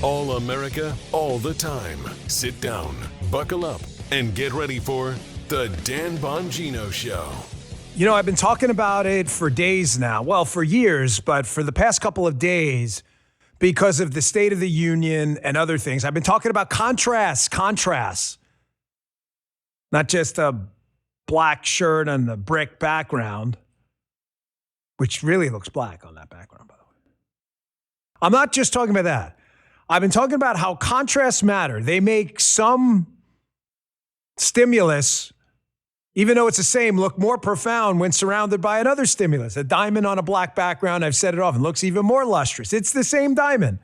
All America, all the time. Sit down, buckle up, and get ready for The Dan Bongino Show. You know, I've been talking about it for days now. Well, for years, but for the past couple of days, because of the State of the Union and other things, I've been talking about contrasts. Not just a black shirt on the brick background, which really looks black on that background, by the way. I'm not just talking about that. I've been talking about how contrasts matter. They make some stimulus, even though it's the same, look more profound when surrounded by another stimulus. A diamond on a black background, I've said it often, looks even more lustrous. It's the same diamond.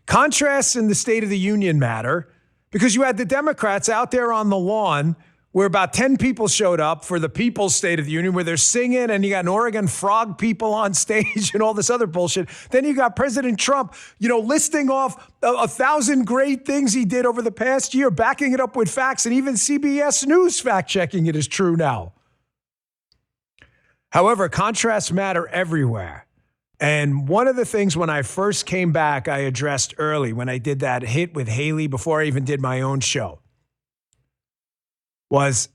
Contrasts in the State of the Union matter because you had the Democrats out there on the lawn where about 10 people showed up for the People's State of the Union, where they're singing, and you got an Oregon frog people on stage and all this other bullshit. Then you got President Trump, listing off 1,000 great things he did over the past year, backing it up with facts, and even CBS News fact-checking it as true now. However, contrasts matter everywhere. And one of the things when I first came back, I addressed early when I did that hit with Haley before I even did my own show, was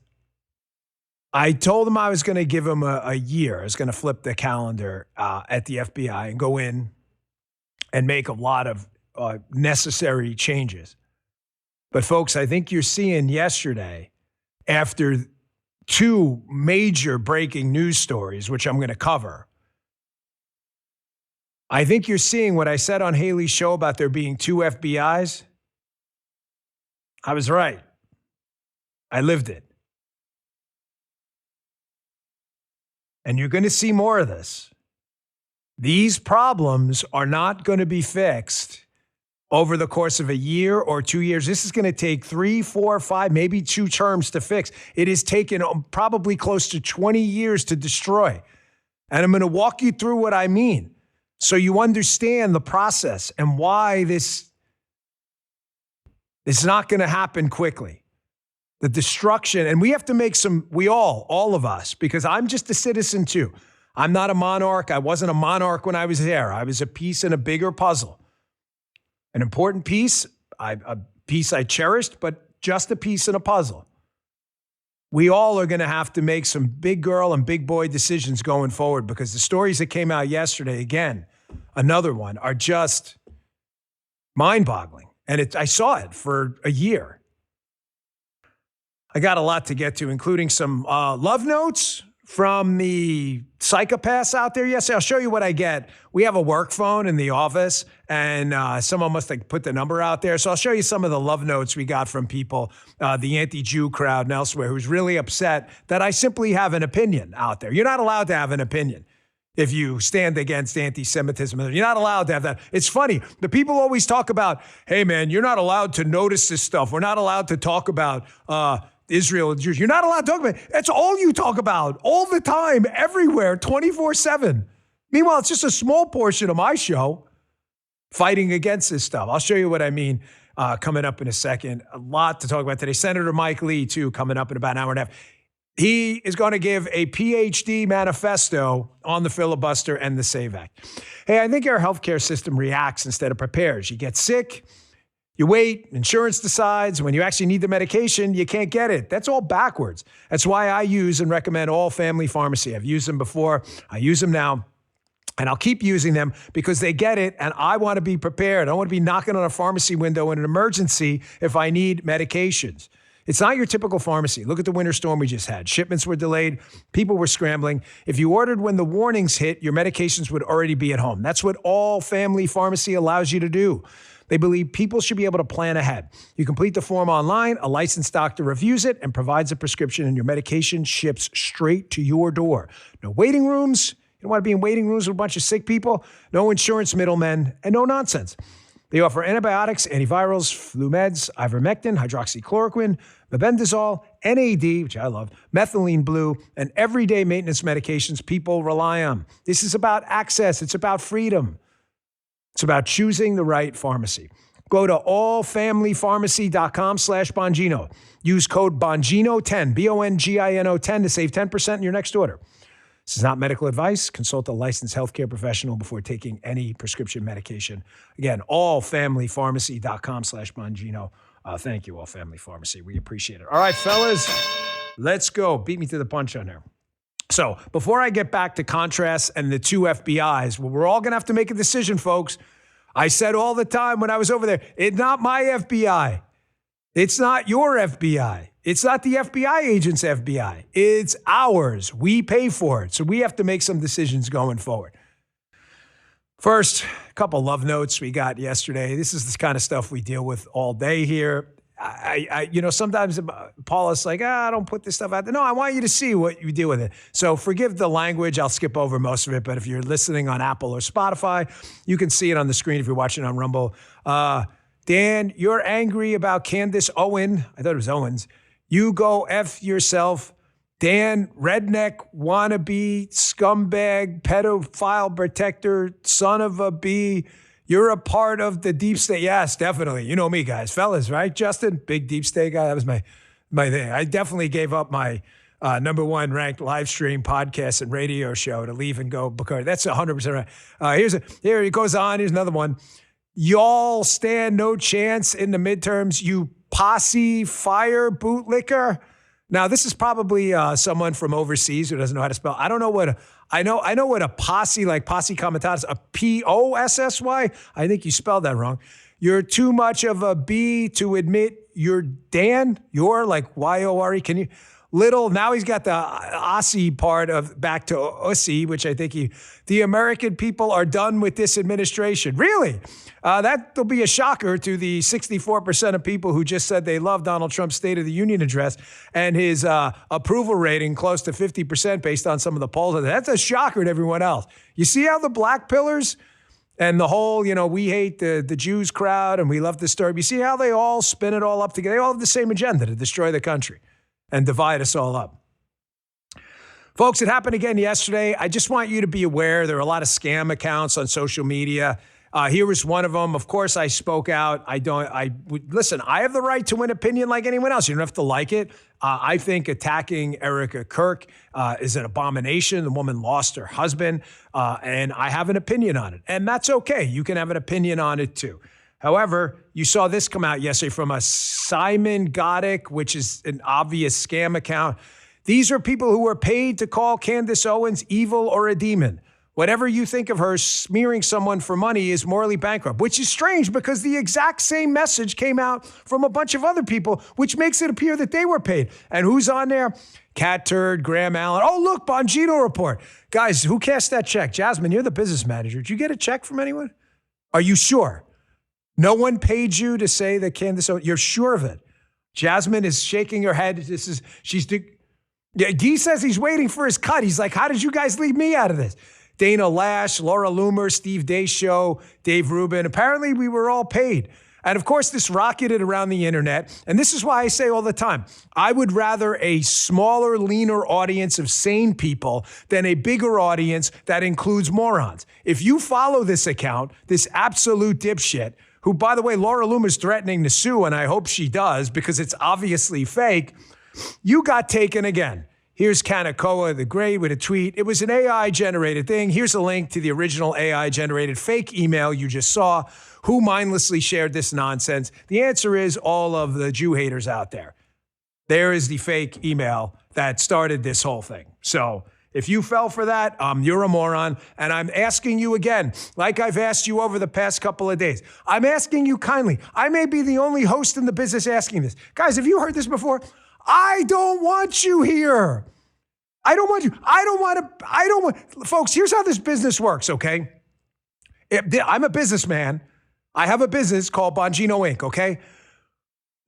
I told him I was going to give him a year. I was going to flip the calendar at the FBI and go in and make a lot of necessary changes. But folks, I think you're seeing yesterday, after two major breaking news stories, which I'm going to cover, I think you're seeing what I said on Haley's show about there being two FBIs. I was right. I lived it. And you're going to see more of this. These problems are not going to be fixed over the course of a year or 2 years. This is going to take 3, 4, 5, maybe 2 terms to fix. It has taken probably close to 20 years to destroy. And I'm going to walk you through what I mean so you understand the process and why this is not going to happen quickly. The destruction, and we have to make all of us, because I'm just a citizen too. I'm not a monarch. I wasn't a monarch when I was there. I was a piece in a bigger puzzle. An important piece, a piece I cherished, but just a piece in a puzzle. We all are going to have to make some big girl and big boy decisions going forward, because the stories that came out yesterday, again, another one, are just mind-boggling. And I saw it for a year. I got a lot to get to, including some love notes from the psychopaths out there. Yes, I'll show you what I get. We have a work phone in the office, and someone must have put the number out there. So I'll show you some of the love notes we got from people, the anti-Jew crowd and elsewhere, who's really upset that I simply have an opinion out there. You're not allowed to have an opinion if you stand against anti-Semitism. You're not allowed to have that. It's funny. The people always talk about, hey, man, you're not allowed to notice this stuff. We're not allowed to talk about Israel and Jews. You're not allowed to talk about it. That's all you talk about all the time, everywhere, 24/7. Meanwhile, it's just a small portion of my show fighting against this stuff. I'll show you what I mean coming up in a second. A lot to talk about today. Senator Mike Lee, too, coming up in about an hour and a half. He is going to give a PhD manifesto on the filibuster and the SAVE Act. Hey, I think our healthcare system reacts instead of prepares. You get sick, you wait, insurance decides. When you actually need the medication, you can't get it. That's all backwards. That's why I use and recommend All Family Pharmacy. I've used them before. I use them now. And I'll keep using them because they get it, and I want to be prepared. I don't want to be knocking on a pharmacy window in an emergency if I need medications. It's not your typical pharmacy. Look at the winter storm we just had. Shipments were delayed. People were scrambling. If you ordered when the warnings hit, your medications would already be at home. That's what All Family Pharmacy allows you to do. They believe people should be able to plan ahead. You complete the form online, a licensed doctor reviews it and provides a prescription, and your medication ships straight to your door. No waiting rooms. You don't want to be in waiting rooms with a bunch of sick people. No insurance middlemen, and no nonsense. They offer antibiotics, antivirals, flu meds, ivermectin, hydroxychloroquine, mebendazole, NAD, which I love, methylene blue, and everyday maintenance medications people rely on. This is about access. It's about freedom. It's about choosing the right pharmacy. Go to allfamilypharmacy.com/Bongino. Use code Bongino10, Bongino10 to save 10% in your next order. This is not medical advice. Consult a licensed healthcare professional before taking any prescription medication. Again, allfamilypharmacy.com/Bongino. Thank you, All Family Pharmacy. We appreciate it. All right, fellas, let's go. Beat me to the punch on there. So before I get back to contrast and the two FBIs, well, we're all going to have to make a decision, folks. I said all the time when I was over there, it's not my FBI. It's not your FBI. It's not the FBI agent's FBI. It's ours. We pay for it. So we have to make some decisions going forward. First, a couple love notes we got yesterday. This is the kind of stuff we deal with all day here. Sometimes Paula's like, don't put this stuff out there. No, I want you to see what you do with it. So forgive the language. I'll skip over most of it. But if you're listening on Apple or Spotify, you can see it on the screen if you're watching on Rumble. Dan, you're angry about Candace Owen. I thought it was Owens. You go F yourself. Dan, redneck, wannabe, scumbag, pedophile protector, son of a bee. You're a part of the deep state. Yes, definitely. You know me, guys. Fellas, right? Justin, big deep state guy. That was my thing. I definitely gave up my number one ranked live stream podcast and radio show to leave and go Bacardi. That's 100% right. Here it goes on. Here's another one. Y'all stand no chance in the midterms, you posse fire bootlicker. Now, this is probably someone from overseas who doesn't know how to spell. I don't know what I know what a posse, like posse comitatus, a P-O-S-S-Y. I think you spelled that wrong. You're too much of a B to admit you're Dan. You're like Y-O-R-E. Can you? Little, now he's got the Aussie part of back to Aussie, which I think the American people are done with this administration. Really? That'll be a shocker to the 64% of people who just said they love Donald Trump's State of the Union address and his approval rating close to 50% based on some of the polls. That's a shocker to everyone else. You see how the black pillars and the whole, we hate the Jews crowd and we love the story. You see how they all spin it all up together? They all have the same agenda to destroy the country and divide us all up. Folks, it happened again yesterday. I just want you to be aware there are a lot of scam accounts on social media. Here was one of them. Of course, I spoke out. Listen, I have the right to an opinion like anyone else. You don't have to like it. I think attacking Erica Kirk is an abomination. The woman lost her husband, and I have an opinion on it. And that's okay. You can have an opinion on it too. However, you saw this come out yesterday from a Simon Goddick, which is an obvious scam account. These are people who were paid to call Candace Owens evil or a demon. Whatever you think of her, smearing someone for money is morally bankrupt, which is strange because the exact same message came out from a bunch of other people, which makes it appear that they were paid. And who's on there? Cat Turd, Graham Allen. Oh, look, Bongino report. Guys, who cast that check? Jasmine, you're the business manager. Did you get a check from anyone? Are you sure? No one paid you to say that Candace Owens, you're sure of it? Jasmine is shaking her head. Guy says he's waiting for his cut. He's like, how did you guys leave me out of this? Dana Lash, Laura Loomer, Steve Deschaux, Dave Rubin. Apparently we were all paid. And of course, this rocketed around the internet. And this is why I say all the time, I would rather a smaller, leaner audience of sane people than a bigger audience that includes morons. If you follow this account, this absolute dipshit, who, by the way, Laura Loomer's threatening to sue, and I hope she does because it's obviously fake, you got taken again. Here's Kanakoa the Great with a tweet. It was an AI-generated thing. Here's a link to the original AI-generated fake email you just saw. Who mindlessly shared this nonsense? The answer is all of the Jew haters out there. There is the fake email that started this whole thing. So if you fell for that, you're a moron. And I'm asking you again, like I've asked you over the past couple of days, I'm asking you kindly. I may be the only host in the business asking this. Guys, have you heard this before? I don't want you here. I don't want you. Folks, here's how this business works, okay? I'm a businessman. I have a business called Bongino Inc., okay?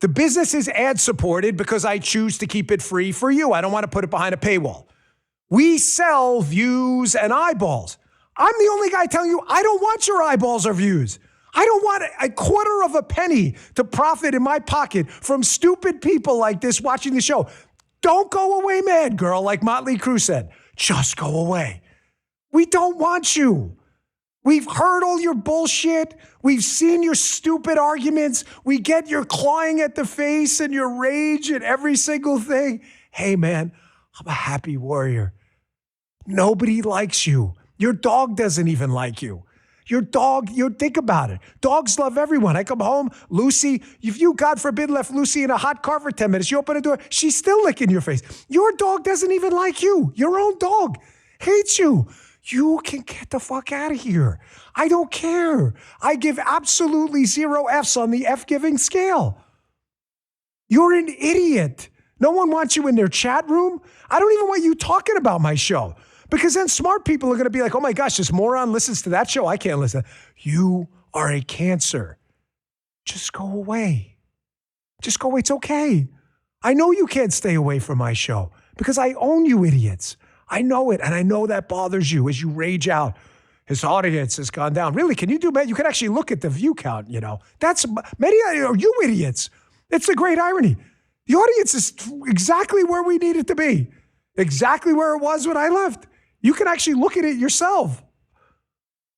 The business is ad-supported because I choose to keep it free for you. I don't want to put it behind a paywall. We sell views and eyeballs. I'm the only guy telling you I don't want your eyeballs or views. I don't want a quarter of a penny to profit in my pocket from stupid people like this watching the show. Don't go away, mad girl, like Motley Crue said. Just go away. We don't want you. We've heard all your bullshit. We've seen your stupid arguments. We get your clawing at the face and your rage and every single thing. Hey, man, I'm a happy warrior. Nobody likes you. Your dog doesn't even like you. Your dog, think about it. Dogs love everyone. I come home, Lucy, if you, God forbid, left Lucy in a hot car for 10 minutes, you open the door, she's still licking your face. Your dog doesn't even like you. Your own dog hates you. You can get the fuck out of here. I don't care. I give absolutely 0 Fs on the F-giving scale. You're an idiot. No one wants you in their chat room. I don't even want you talking about my show. Because then smart people are going to be like, oh my gosh, this moron listens to that show. I can't listen. You are a cancer. Just go away. Just go away. It's okay. I know you can't stay away from my show because I own you idiots. I know it. And I know that bothers you as you rage out. His audience has gone down. Really, can you do that? You can actually look at the view count, That's many of you idiots. It's a great irony. The audience is exactly where we need it to be. Exactly where it was when I left. You can actually look at it yourself.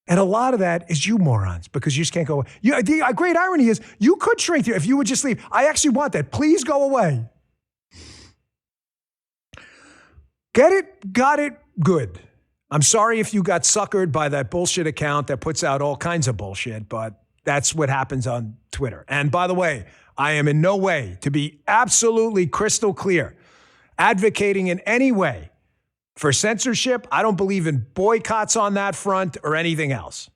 And a lot of that is you morons because you just can't go away. The great irony is you could shrink here if you would just leave. I actually want that. Please go away. Get it, got it, good. I'm sorry if you got suckered by that bullshit account that puts out all kinds of bullshit, but that's what happens on Twitter. And by the way, I am in no way, to be absolutely crystal clear, advocating in any way for censorship. I don't believe in boycotts on that front or anything else.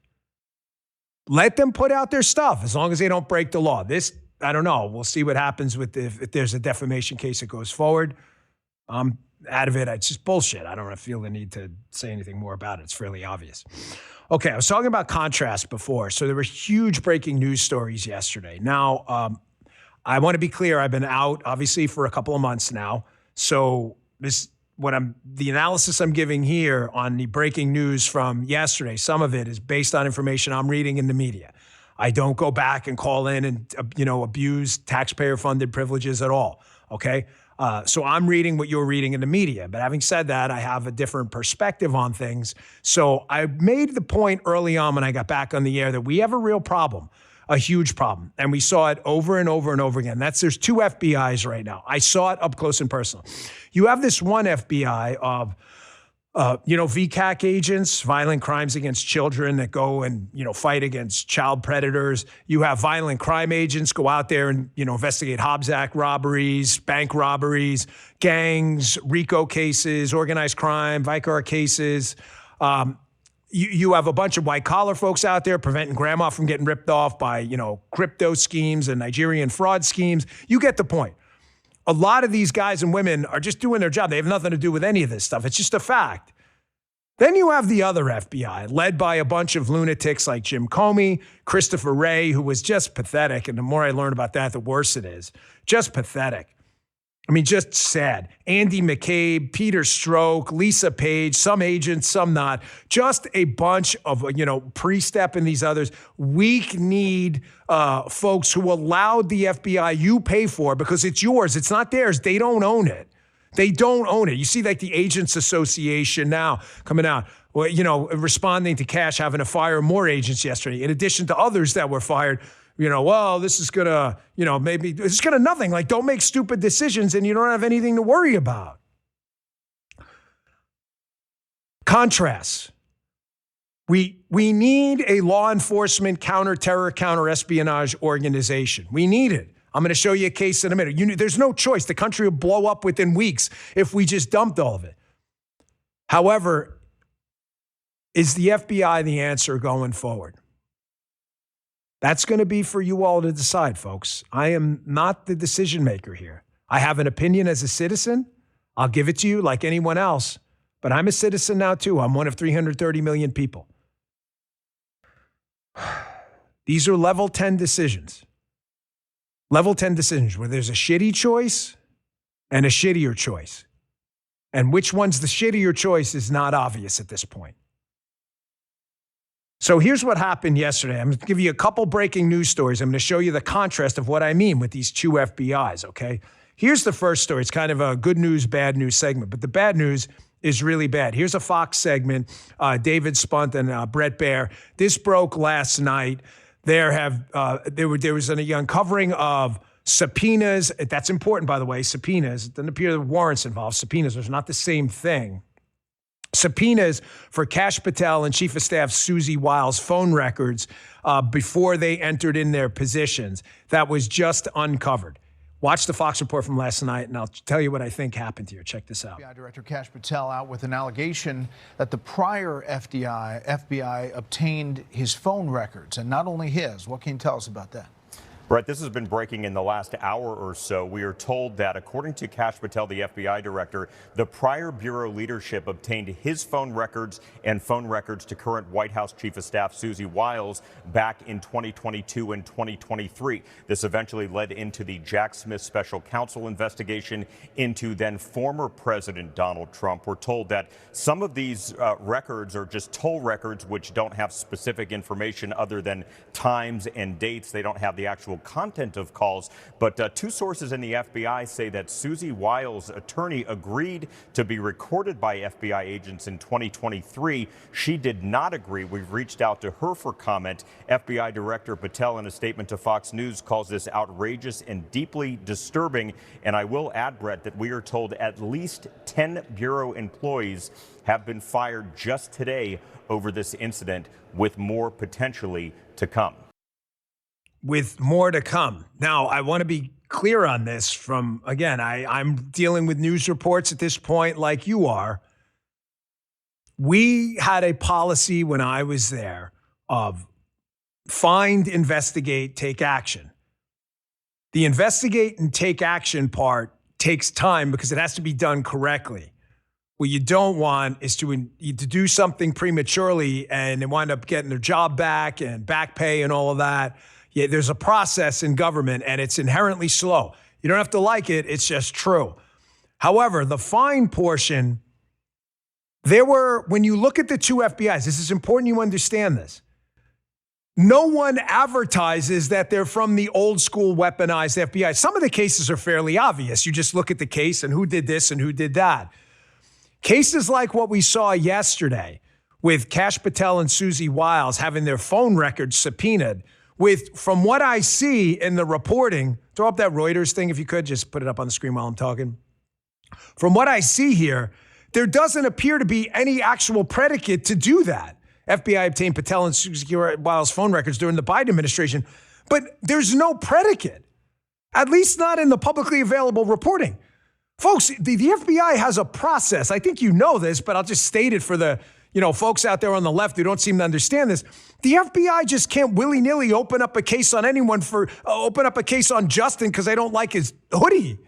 Let them put out their stuff as long as they don't break the law. This, I don't know. We'll see what happens with if there's a defamation case that goes forward. Out of it, it's just bullshit. I don't feel the need to say anything more about it. It's fairly obvious. Okay, I was talking about contrast before. So there were huge breaking news stories yesterday. Now, I want to be clear. I've been out, obviously, for a couple of months now. So the analysis I'm giving here on the breaking news from yesterday, some of it is based on information I'm reading in the media. I don't go back and call in and, abuse taxpayer-funded privileges at all, okay? So I'm reading what you're reading in the media. But having said that, I have a different perspective on things. So I made the point early on when I got back on the air that we have a real problem, a huge problem. And we saw it over and over and over again. There's 2 FBIs right now. I saw it up close and personal. You have this one FBI of, VCAC agents, violent crimes against children that go and, fight against child predators. You have violent crime agents go out there and, investigate Hobbs Act robberies, bank robberies, gangs, RICO cases, organized crime, Vicar cases. You have a bunch of white-collar folks out there preventing grandma from getting ripped off by, crypto schemes and Nigerian fraud schemes. You get the point. A lot of these guys and women are just doing their job. They have nothing to do with any of this stuff. It's just a fact. Then you have the other FBI, led by a bunch of lunatics like Jim Comey, Christopher Wray, who was just pathetic. And the more I learn about that, the worse it is. Just pathetic. I mean, just sad. Andy McCabe, Peter Strzok, Lisa Page, some agents, some not. Just a bunch of, Pre-Step and these others, weak-kneed folks who allowed the FBI you pay for because it's yours. It's not theirs. They don't own it. They don't own it. You see like the Agents Association now coming out, responding to Cash having to fire more agents yesterday, in addition to others that were fired. This is going to, maybe it's going to nothing. Like, don't make stupid decisions and you don't have anything to worry about. Contrast. We need a law enforcement counter-terror, counter-espionage organization. We need it. I'm going to show you a case in a minute. There's no choice. The country will blow up within weeks if we just dumped all of it. However, is the FBI the answer going forward? That's going to be for you all to decide, folks. I am not the decision maker here. I have an opinion as a citizen. I'll give it to you like anyone else, but I'm a citizen now too. I'm one of 330 million people. These are level 10 decisions. Level 10 decisions where there's a shitty choice and a shittier choice. And which one's the shittier choice is not obvious at this point. So here's what happened yesterday. I'm going to give you a couple breaking news stories. I'm going to show you the contrast of what I mean with these 2 FBIs, okay? Here's the first story. It's kind of a good news, bad news segment, but the bad news is really bad. Here's a Fox segment, David Spunt and Brett Baer. This broke last night. There was an uncovering of subpoenas. That's important, by the way, subpoenas. It doesn't appear that warrants involved. Subpoenas are not the same thing. subpoenas for Kash Patel and Chief of Staff Susie Wiles' phone records before they entered in their positions. That was just uncovered. Watch the Fox report from last night, and I'll tell you what I think happened here. Check this out. FBI Director Kash Patel out with an allegation that the prior FBI obtained his phone records, and not only his. What can you tell us about that? Brett, this has been breaking in the last hour or so. We are told that, according to Kash Patel, the FBI director, the prior bureau leadership obtained his phone records and phone records to current White House Chief of Staff Susie Wiles back in 2022 and 2023. This eventually led into the Jack Smith special counsel investigation into then former President Donald Trump. We're told that some of these records are just toll records, which don't have specific information other than times and dates. They don't have the actual content of calls, but two sources in the FBI say that Susie Wiles' attorney agreed to be recorded by FBI agents in 2023. She did not agree. We've reached out to her for comment. FBI Director Patel, in a statement to Fox News, calls this outrageous and deeply disturbing. And I will add, Brett, that we are told at least 10 Bureau employees have been fired just today over this incident, with more potentially to come. With more to come. Now, I want to be clear on this from, again, I'm dealing with news reports at this point like you are. We had a policy when I was there of find, investigate, take action. The investigate and take action part takes time because it has to be done correctly. What you don't want is to do something prematurely and they wind up getting their job back and back pay and all of that. Yeah, there's a process in government and it's inherently slow. You don't have to like it. It's just true. However, the fine portion, when you look at the two FBIs, this is important you understand this. No one advertises that they're from the old school weaponized FBI. Some of the cases are fairly obvious. You just look at the case and who did this and who did that. Cases like what we saw yesterday with Kash Patel and Susie Wiles having their phone records subpoenaed, from what I see in the reporting, throw up that Reuters thing if you could, just put it up on the screen while I'm talking. From what I see here, there doesn't appear to be any actual predicate to do that. FBI obtained Patel and Susie Wiles' phone records during the Biden administration, but there's no predicate, at least not in the publicly available reporting. Folks, the FBI has a process. I think you know this, but I'll just state it for the folks out there on the left who don't seem to understand this. The FBI just can't willy-nilly open up a case on anyone open up a case on Justin because they don't like his hoodie.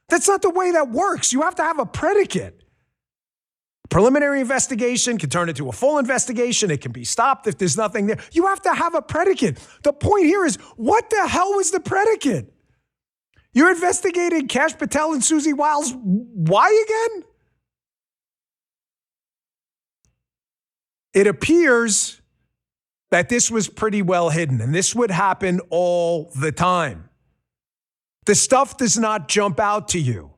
That's not the way that works. You have to have a predicate. Preliminary investigation can turn into a full investigation. It can be stopped if there's nothing there. You have to have a predicate. The point here is, what the hell was the predicate? You're investigating Kash Patel and Susie Wiles. Why again? It appears that this was pretty well hidden, and this would happen all the time. The stuff does not jump out to you.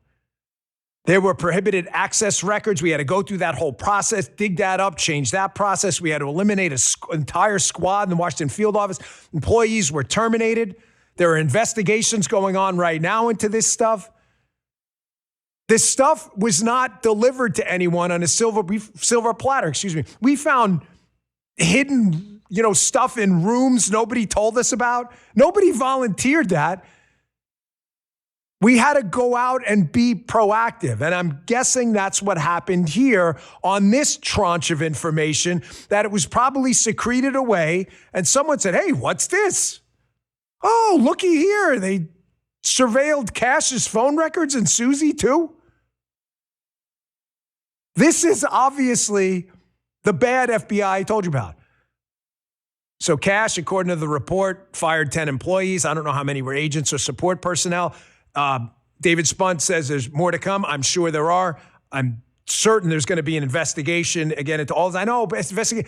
There were prohibited access records. We had to go through that whole process, dig that up, change that process. We had to eliminate an entire squad in the Washington field office. Employees were terminated. There are investigations going on right now into this stuff. This stuff was not delivered to anyone on a silver platter. We found hidden, stuff in rooms nobody told us about. Nobody volunteered that. We had to go out and be proactive. And I'm guessing that's what happened here on this tranche of information, that it was probably secreted away. And someone said, hey, what's this? Oh, looky here. They surveilled Kash's phone records and Susie too. This is obviously the bad FBI I told you about. So Kash, according to the report, fired 10 employees. I don't know how many were agents or support personnel. David Spunt says there's more to come. I'm sure there are. I'm certain there's going to be an investigation again into all this. I know, but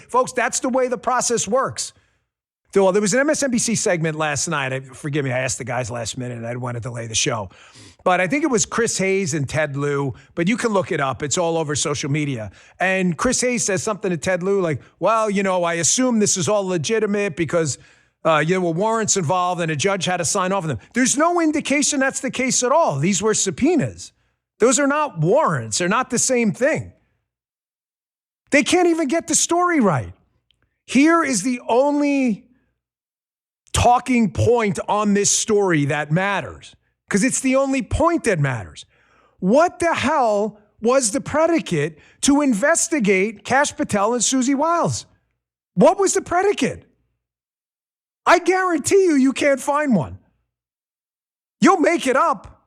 folks, that's the way the process works. So there was an MSNBC segment last night. Forgive me, I asked the guys last minute and I didn't want to delay the show. But I think it was Chris Hayes and Ted Lieu, but you can look it up. It's all over social media. And Chris Hayes says something to Ted Lieu like, well, I assume this is all legitimate because there were warrants involved and a judge had to sign off on them. There's no indication that's the case at all. These were subpoenas. Those are not warrants. They're not the same thing. They can't even get the story right. Here is the only talking point on this story that matters, because it's the only point that matters. What the hell was the predicate to investigate Kash Patel and Susie Wiles? What was the predicate? I guarantee you can't find one. You'll make it up.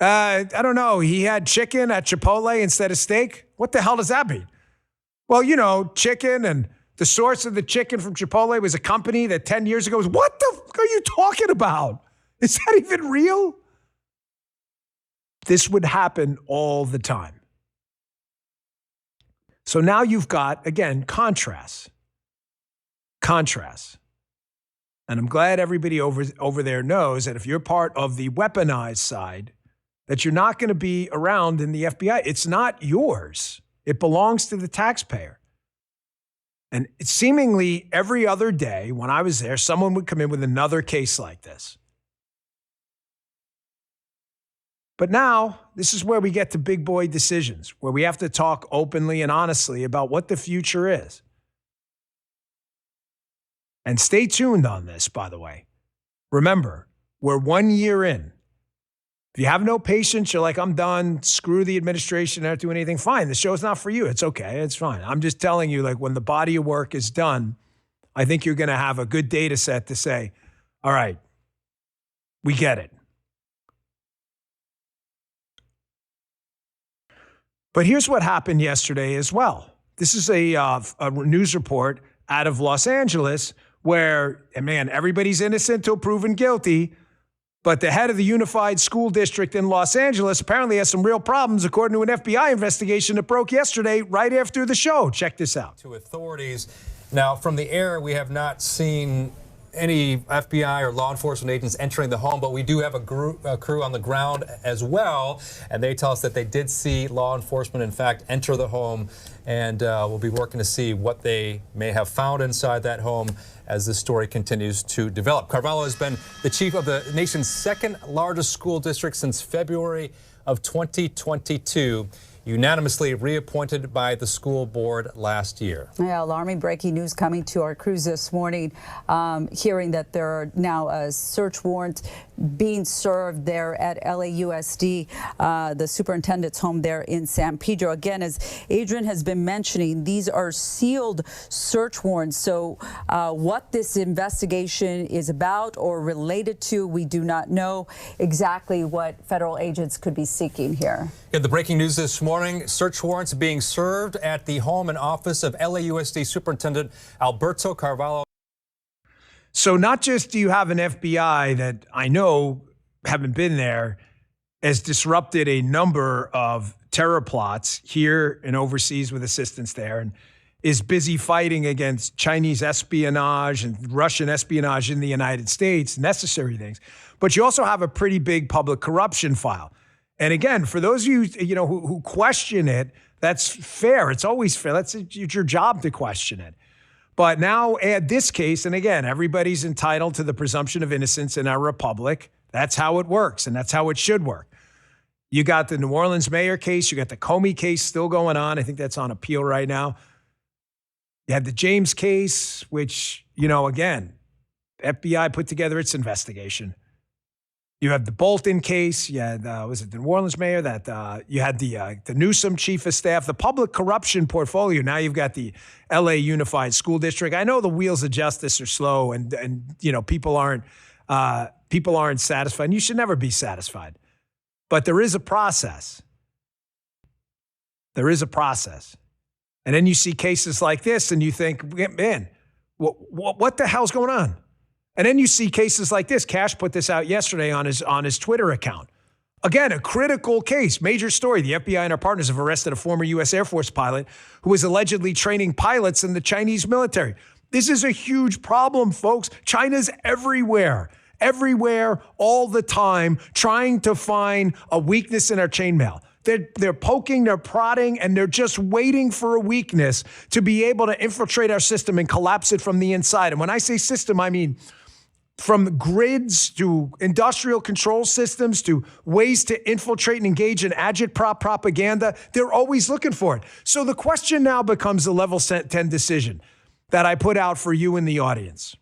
I don't know. He had chicken at Chipotle instead of steak. What the hell does that mean? Well, you know, chicken, and the source of the chicken from Chipotle was a company that 10 years ago was, what the fuck are you talking about? Is that even real? This would happen all the time. So now you've got, again, contrasts. Contrasts. And I'm glad everybody over there knows that if you're part of the weaponized side, that you're not going to be around in the FBI. It's not yours. It belongs to the taxpayer. And seemingly every other day when I was there, someone would come in with another case like this. But now, this is where we get to big boy decisions, where we have to talk openly and honestly about what the future is. And stay tuned on this, by the way. Remember, we're 1 year in. If you have no patience, you're like, I'm done, screw the administration, I don't do anything, fine. The show's not for you. It's okay, it's fine. I'm just telling you, like, when the body of work is done, I think you're going to have a good data set to say, all right, we get it. But here's what happened yesterday as well. This is a news report out of Los Angeles where, man, everybody's innocent till proven guilty. But the head of the Unified School District in Los Angeles apparently has some real problems, according to an FBI investigation that broke yesterday right after the show. Check this out. To authorities. Now, from the air, we have not seen any FBI or law enforcement agents entering the home, but we do have a crew on the ground as well, and they tell us that they did see law enforcement, in fact, enter the home, and we'll be working to see what they may have found inside that home as this story continues to develop. Carvalho has been the chief of the nation's second largest school district since February of 2022. Unanimously reappointed by the school board last year. Yeah, alarming breaking news coming to our crews this morning, hearing that there are now a search warrant being served there at LAUSD, the superintendent's home there in San Pedro. Again, as Adrian has been mentioning, these are sealed search warrants. So what this investigation is about or related to, we do not know exactly what federal agents could be seeking here. Yeah, the breaking news this morning, search warrants being served at the home and office of LAUSD Superintendent Alberto Carvalho. So not just do you have an FBI that I know, having been there, has disrupted a number of terror plots here and overseas with assistance there, and is busy fighting against Chinese espionage and Russian espionage in the United States, necessary things. But you also have a pretty big public corruption file. And again, for those of you, who question it, that's fair. It's always fair. It's your job to question it. But now add this case, and again, everybody's entitled to the presumption of innocence in our republic. That's how it works, and that's how it should work. You got the New Orleans mayor case. You got the Comey case still going on. I think that's on appeal right now. You had the James case, which, again, the FBI put together its investigation. You have the Bolton case. You had, was it the New Orleans mayor? That you had the Newsom chief of staff, the public corruption portfolio. Now you've got the LA Unified School District. I know the wheels of justice are slow, and people aren't satisfied. And you should never be satisfied, but there is a process. There is a process, and then you see cases like this, and you think, man, what the hell's going on? And then you see cases like this. Kash put this out yesterday on his Twitter account. Again, a critical case, major story. The FBI and our partners have arrested a former U.S. Air Force pilot who was allegedly training pilots in the Chinese military. This is a huge problem, folks. China's everywhere, all the time, trying to find a weakness in our chainmail. They're poking, they're prodding, and they're just waiting for a weakness to be able to infiltrate our system and collapse it from the inside. And when I say system, I mean from grids to industrial control systems to ways to infiltrate and engage in agitprop propaganda. They're always looking for it. So the question now becomes the level 10 decision that I put out for you in the audience.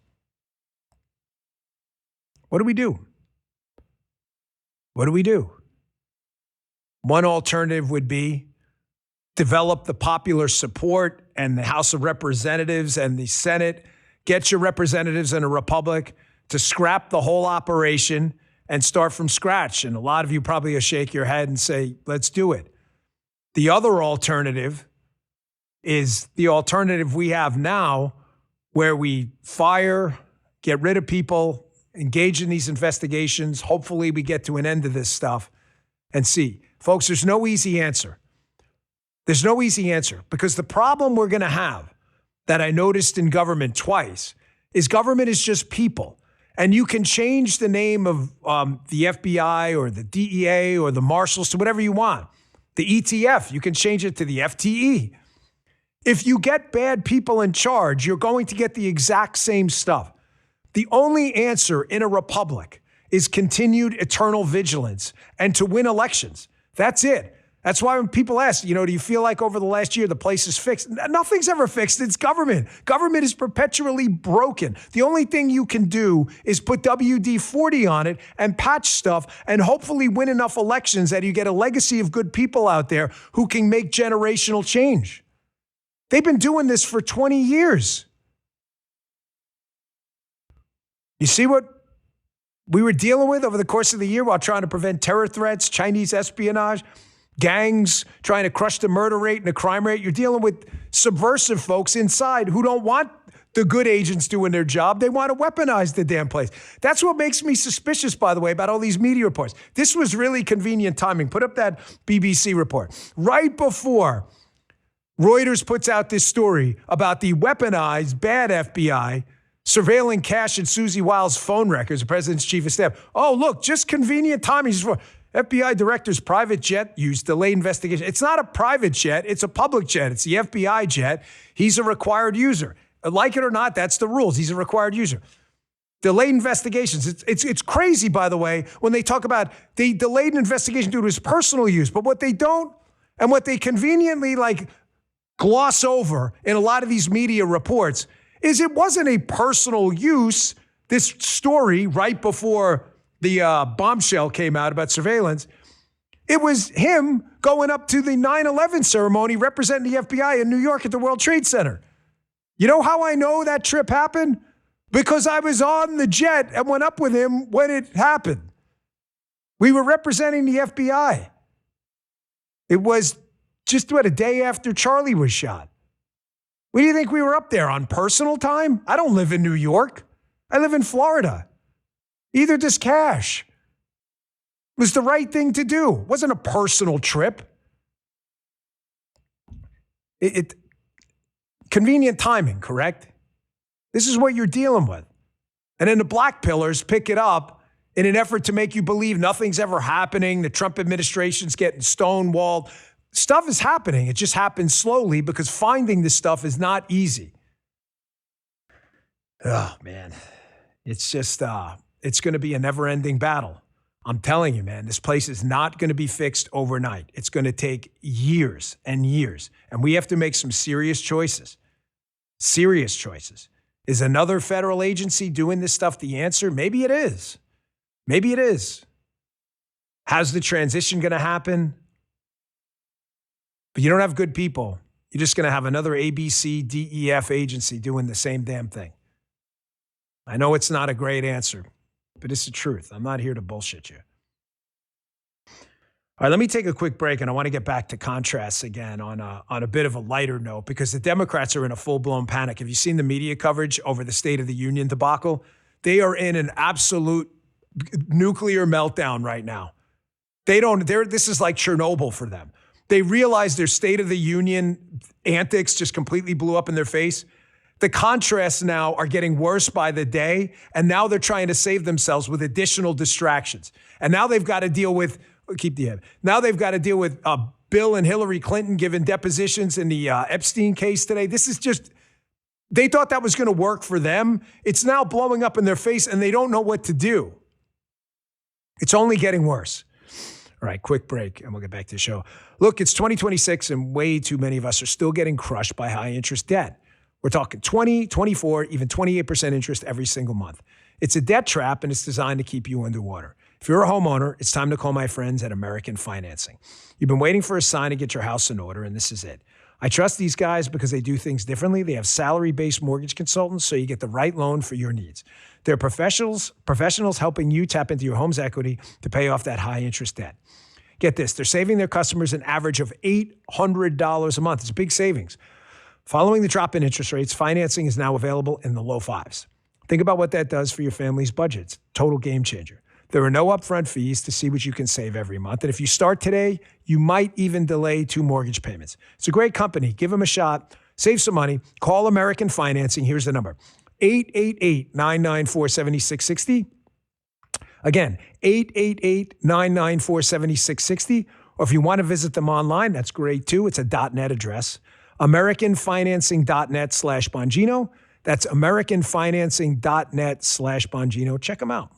What do we do? What do we do? One alternative would be develop the popular support and the House of Representatives and the Senate. Get your representatives in a republic to scrap the whole operation and start from scratch. And a lot of you probably will shake your head and say, let's do it. The other alternative is the alternative we have now, where we fire, get rid of people, engage in these investigations. Hopefully we get to an end of this stuff and see. Folks, there's no easy answer. There's no easy answer, because the problem we're going to have that I noticed in government twice is government is just people. And you can change the name of the FBI or the DEA or the Marshals to whatever you want. The ETF, you can change it to the FTE. If you get bad people in charge, you're going to get the exact same stuff. The only answer in a republic is continued eternal vigilance and to win elections. That's it. That's why when people ask, do you feel like over the last year the place is fixed? Nothing's ever fixed. It's government. Government is perpetually broken. The only thing you can do is put WD-40 on it and patch stuff and hopefully win enough elections that you get a legacy of good people out there who can make generational change. They've been doing this for 20 years. You see what we were dealing with over the course of the year while trying to prevent terror threats, Chinese espionage, gangs trying to crush the murder rate and the crime rate? You're dealing with subversive folks inside who don't want the good agents doing their job. They want to weaponize the damn place. That's what makes me suspicious, by the way, about all these media reports. This was really convenient timing. Put up that BBC report. Right before Reuters puts out this story about the weaponized bad FBI surveilling Cash and Susie Wiles' phone records, the president's chief of staff. Oh, look, just convenient timing. FBI director's private jet used delayed investigation. It's not a private jet. It's a public jet. It's the FBI jet. He's a required user. Like it or not, that's the rules. He's a required user. Delayed investigations. It's crazy, by the way, when they talk about they delayed an investigation due to his personal use. But what they don't, and what they conveniently gloss over in a lot of these media reports, is it wasn't a personal use. This story right before the bombshell came out about surveillance, it was him going up to the 9/11 ceremony representing the FBI in New York at the World Trade Center. You know how I know that trip happened? Because I was on the jet and went up with him when it happened. We were representing the FBI. It was just a day after Charlie was shot. What do you think we were up there on personal time? I don't live in New York. I live in Florida. Either does Cash. It was the right thing to do. It wasn't a personal trip. Convenient timing, correct? This is what you're dealing with. And then the black pillars pick it up in an effort to make you believe nothing's ever happening. The Trump administration's getting stonewalled. Stuff is happening. It just happens slowly because finding this stuff is not easy. Oh, man. It's just, it's going to be a never-ending battle. I'm telling you, man, this place is not going to be fixed overnight. It's going to take years and years. And we have to make some serious choices. Serious choices. Is another federal agency doing this stuff the answer? Maybe it is. Maybe it is. How's the transition going to happen? But you don't have good people. You're just going to have another ABC, DEF agency doing the same damn thing. I know it's not a great answer, but it's the truth. I'm not here to bullshit you. All right, let me take a quick break, and I want to get back to contrasts again on a bit of a lighter note, because the Democrats are in a full-blown panic. Have you seen the media coverage over the State of the Union debacle? They are in an absolute nuclear meltdown right now. This is like Chernobyl for them. They realize their State of the Union antics just completely blew up in their face. The contrasts now are getting worse by the day, and now they're trying to save themselves with additional distractions. And now they've got to deal with, now they've got to deal with Bill and Hillary Clinton giving depositions in the Epstein case today. This is just, They thought that was going to work for them. It's now blowing up in their face and they don't know what to do. It's only getting worse. All right, quick break and we'll get back to the show. Look, it's 2026 and way too many of us are still getting crushed by high interest debt. We're talking 20, 24, even 28% interest every single month. It's a debt trap and it's designed to keep you underwater. If you're a homeowner, it's time to call my friends at American Financing. You've been waiting for a sign to get your house in order and this is it. I trust these guys because they do things differently. They have salary-based mortgage consultants, so you get the right loan for your needs. They're professionals helping you tap into your home's equity to pay off that high-interest debt. Get this, they're saving their customers an average of $800 a month. It's a big savings. Following the drop in interest rates, financing is now available in the low fives. Think about what that does for your family's budgets. Total game changer. There are no upfront fees to see what you can save every month. And if you start today, you might even delay 2 mortgage payments. It's a great company. Give them a shot. Save some money. Call American Financing. Here's the number. 888-994-7660. Again, 888-994-7660. Or if you want to visit them online, that's great too. It's a .net address. AmericanFinancing.net/Bongino. That's AmericanFinancing.net/Bongino. Check them out.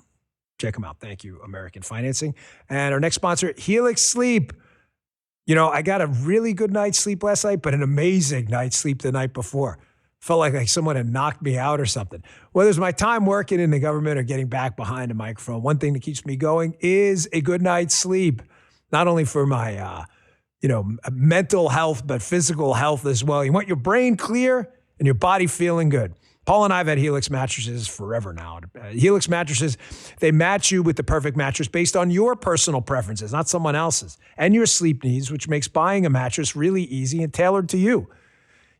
Check them out. Thank you, American Financing. And our next sponsor, Helix Sleep. You know, I got a really good night's sleep last night, but an amazing night's sleep the night before. Felt like someone had knocked me out or something. Whether it's my time working in the government or getting back behind a microphone, one thing that keeps me going is a good night's sleep. Not only for my, mental health, but physical health as well. You want your brain clear and your body feeling good. Paul and I have had Helix mattresses forever now. Helix mattresses, they match you with the perfect mattress based on your personal preferences, not someone else's, and your sleep needs, which makes buying a mattress really easy and tailored to you.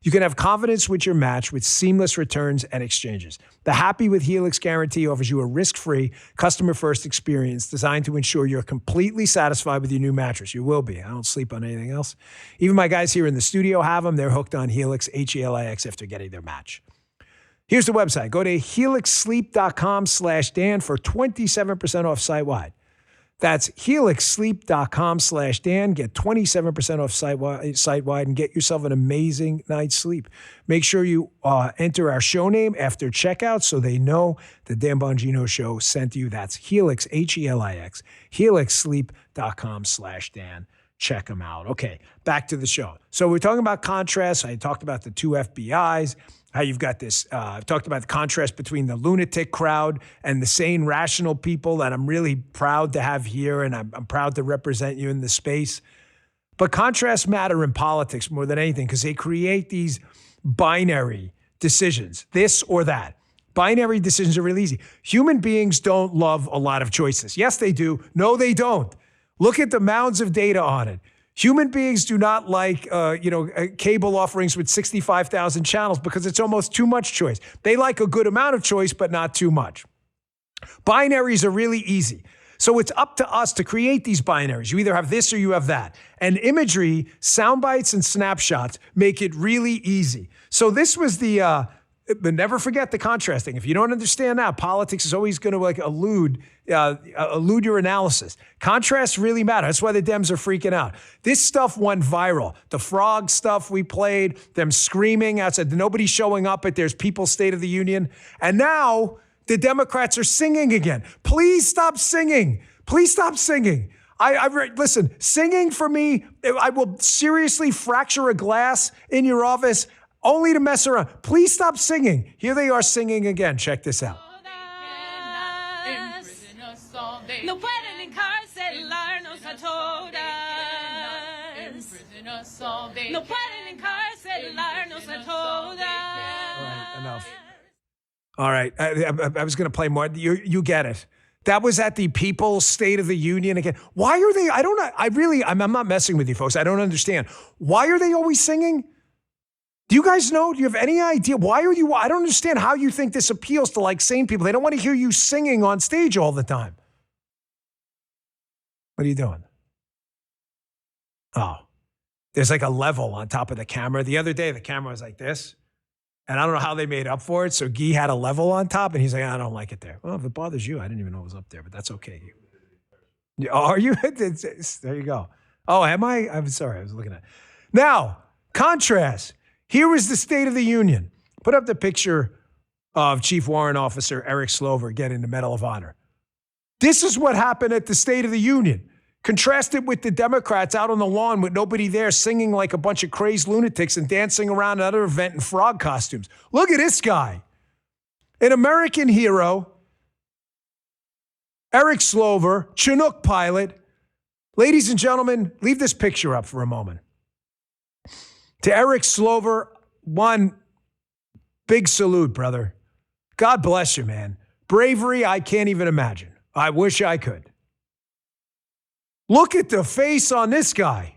You can have confidence with your match with seamless returns and exchanges. The Happy with Helix guarantee offers you a risk-free, customer-first experience designed to ensure you're completely satisfied with your new mattress. You will be. I don't sleep on anything else. Even my guys here in the studio have them. They're hooked on Helix, Helix, after getting their match. Here's the website. Go to helixsleep.com/Dan for 27% off site-wide. That's helixsleep.com/Dan. Get 27% off site-wide and get yourself an amazing night's sleep. Make sure you enter our show name after checkout so they know the Dan Bongino Show sent you. That's Helix, Helix, helixsleep.com/Dan. Check them out. Okay, back to the show. So we're talking about contrast. I talked about the 2 FBIs. How you've got this, I've talked about the contrast between the lunatic crowd and the sane, rational people that I'm really proud to have here, and I'm proud to represent you in this space. But contrasts matter in politics more than anything because they create these binary decisions, this or that. Binary decisions are really easy. Human beings don't love a lot of choices. Yes, they do. No, they don't. Look at the mounds of data on it. Human beings do not like, cable offerings with 65,000 channels because it's almost too much choice. They like a good amount of choice, but not too much. Binaries are really easy. So it's up to us to create these binaries. You either have this or you have that. And imagery, sound bites, and snapshots make it really easy. So this was but never forget the contrasting. If you don't understand that, politics is always going to elude your analysis. Contrasts really matter. That's why the Dems are freaking out. This stuff went viral. The frog stuff we played, them screaming outside, nobody showing up at there's People's State of the Union. And now the Democrats are singing again. Please stop singing. Please stop singing. Listen, singing for me, I will seriously fracture a glass in your office only to mess around. Please stop singing. Here they are singing again. Check this out. No pueden encarcelarnos a todas. No pueden encarcelarnos a todas. All right, enough. All right, I was going to play more. You get it. That was at the People's State of the Union again. Why are they? I don't know. I'm not messing with you folks. I don't understand. Why are they always singing? Do you guys know? Do you have any idea? Why are you? I don't understand how you think this appeals to sane people. They don't want to hear you singing on stage all the time. What are you doing? Oh, there's a level on top of the camera. The other day, the camera was like this. And I don't know how they made up for it. So Guy had a level on top, and he's like, I don't like it there. Well, if it bothers you, I didn't even know it was up there, but that's okay. Are you? There you go. Oh, am I? I'm sorry. I was looking at it. Now, contrast. Here is the State of the Union. Put up the picture of Chief Warrant Officer Eric Slover getting the Medal of Honor. This is what happened at the State of the Union. Contrast it with the Democrats out on the lawn with nobody there singing like a bunch of crazed lunatics and dancing around another event in frog costumes. Look at this guy. An American hero, Eric Slover, Chinook pilot. Ladies and gentlemen, leave this picture up for a moment. To Eric Slover, one big salute, brother. God bless you, man. Bravery, I can't even imagine. I wish I could. Look at the face on this guy.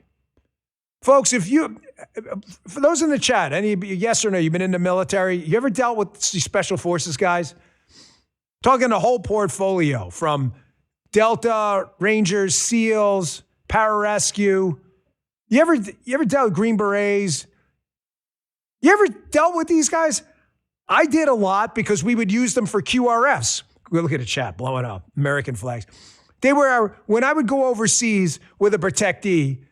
Folks, for those in the chat, any yes or no, you've been in the military, you ever dealt with these special forces guys? Talking the whole portfolio from Delta, Rangers, SEALs, pararescue. You ever dealt with Green Berets? You ever dealt with these guys? I did a lot because we would use them for QRFs. Look at the chat blowing up, American flags. They were, when I would go overseas with a protectee,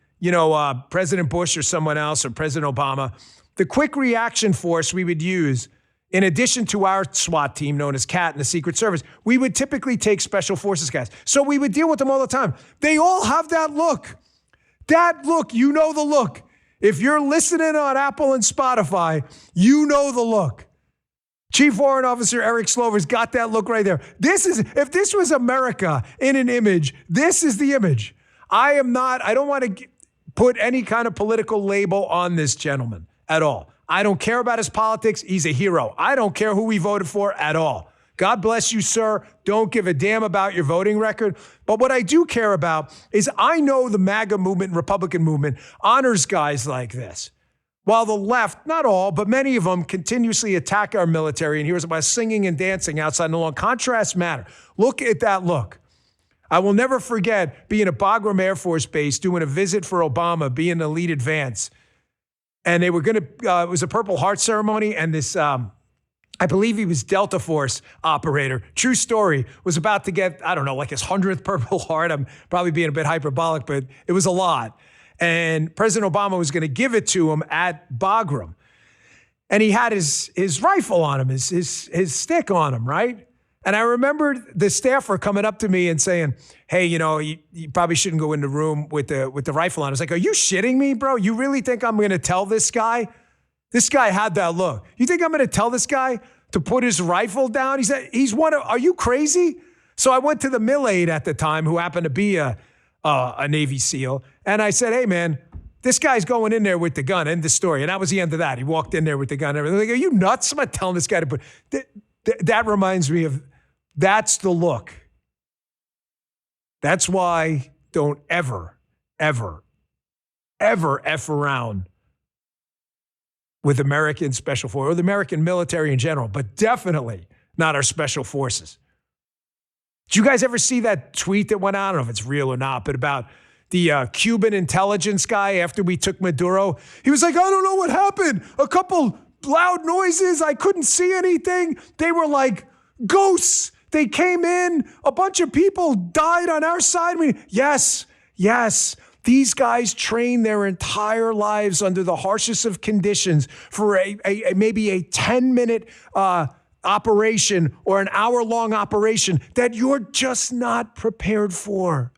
President Bush or someone else or President Obama, the quick reaction force we would use, in addition to our SWAT team known as CAT and the Secret Service, we would typically take special forces guys. So we would deal with them all the time. They all have that look. That look, you know the look. If you're listening on Apple and Spotify, you know the look. Chief Warrant Officer Eric Slover's got that look right there. If this was America in an image, this is the image. I don't want to put any kind of political label on this gentleman at all. I don't care about his politics. He's a hero. I don't care who he voted for at all. God bless you, sir. Don't give a damn about your voting record. But what I do care about is I know the MAGA movement, Republican movement, honors guys like this. While the left, not all, but many of them continuously attack our military and hears about singing and dancing outside the lawn. Contrasts matter. Look at that look. I will never forget being at Bagram Air Force Base, doing a visit for Obama, being the lead advance. And they were going to, it was a Purple Heart ceremony, and this, I believe he was Delta Force operator, true story, was about to get, I don't know, like his 100th Purple Heart. I'm probably being a bit hyperbolic, but it was a lot. And President Obama was going to give it to him at Bagram. And he had his rifle on him, his stick on him, right? And I remember the staffer coming up to me and saying, hey, you probably shouldn't go in the room with the rifle on. I was like, are you shitting me, bro? You really think I'm going to tell this guy? This guy had that look. You think I'm going to tell this guy to put his rifle down? He said, are you crazy? So I went to the mill aide at the time, who happened to be a Navy SEAL. And I said, hey, man, this guy's going in there with the gun. End the story. And that was the end of that. He walked in there with the gun. And like, are you nuts? I'm not telling this guy to put... That reminds me of... That's the look. That's why don't ever, ever, ever F around with American Special Forces or the American military in general, but definitely not our special forces. Did you guys ever see that tweet that went out? I don't know if it's real or not, but about the Cuban intelligence guy after we took Maduro? He was like, I don't know what happened. A couple loud noises. I couldn't see anything. They were like ghosts. They came in. A bunch of people died on our side. Yes. These guys trained their entire lives under the harshest of conditions for maybe a 10-minute operation or an hour-long operation that you're just not prepared for.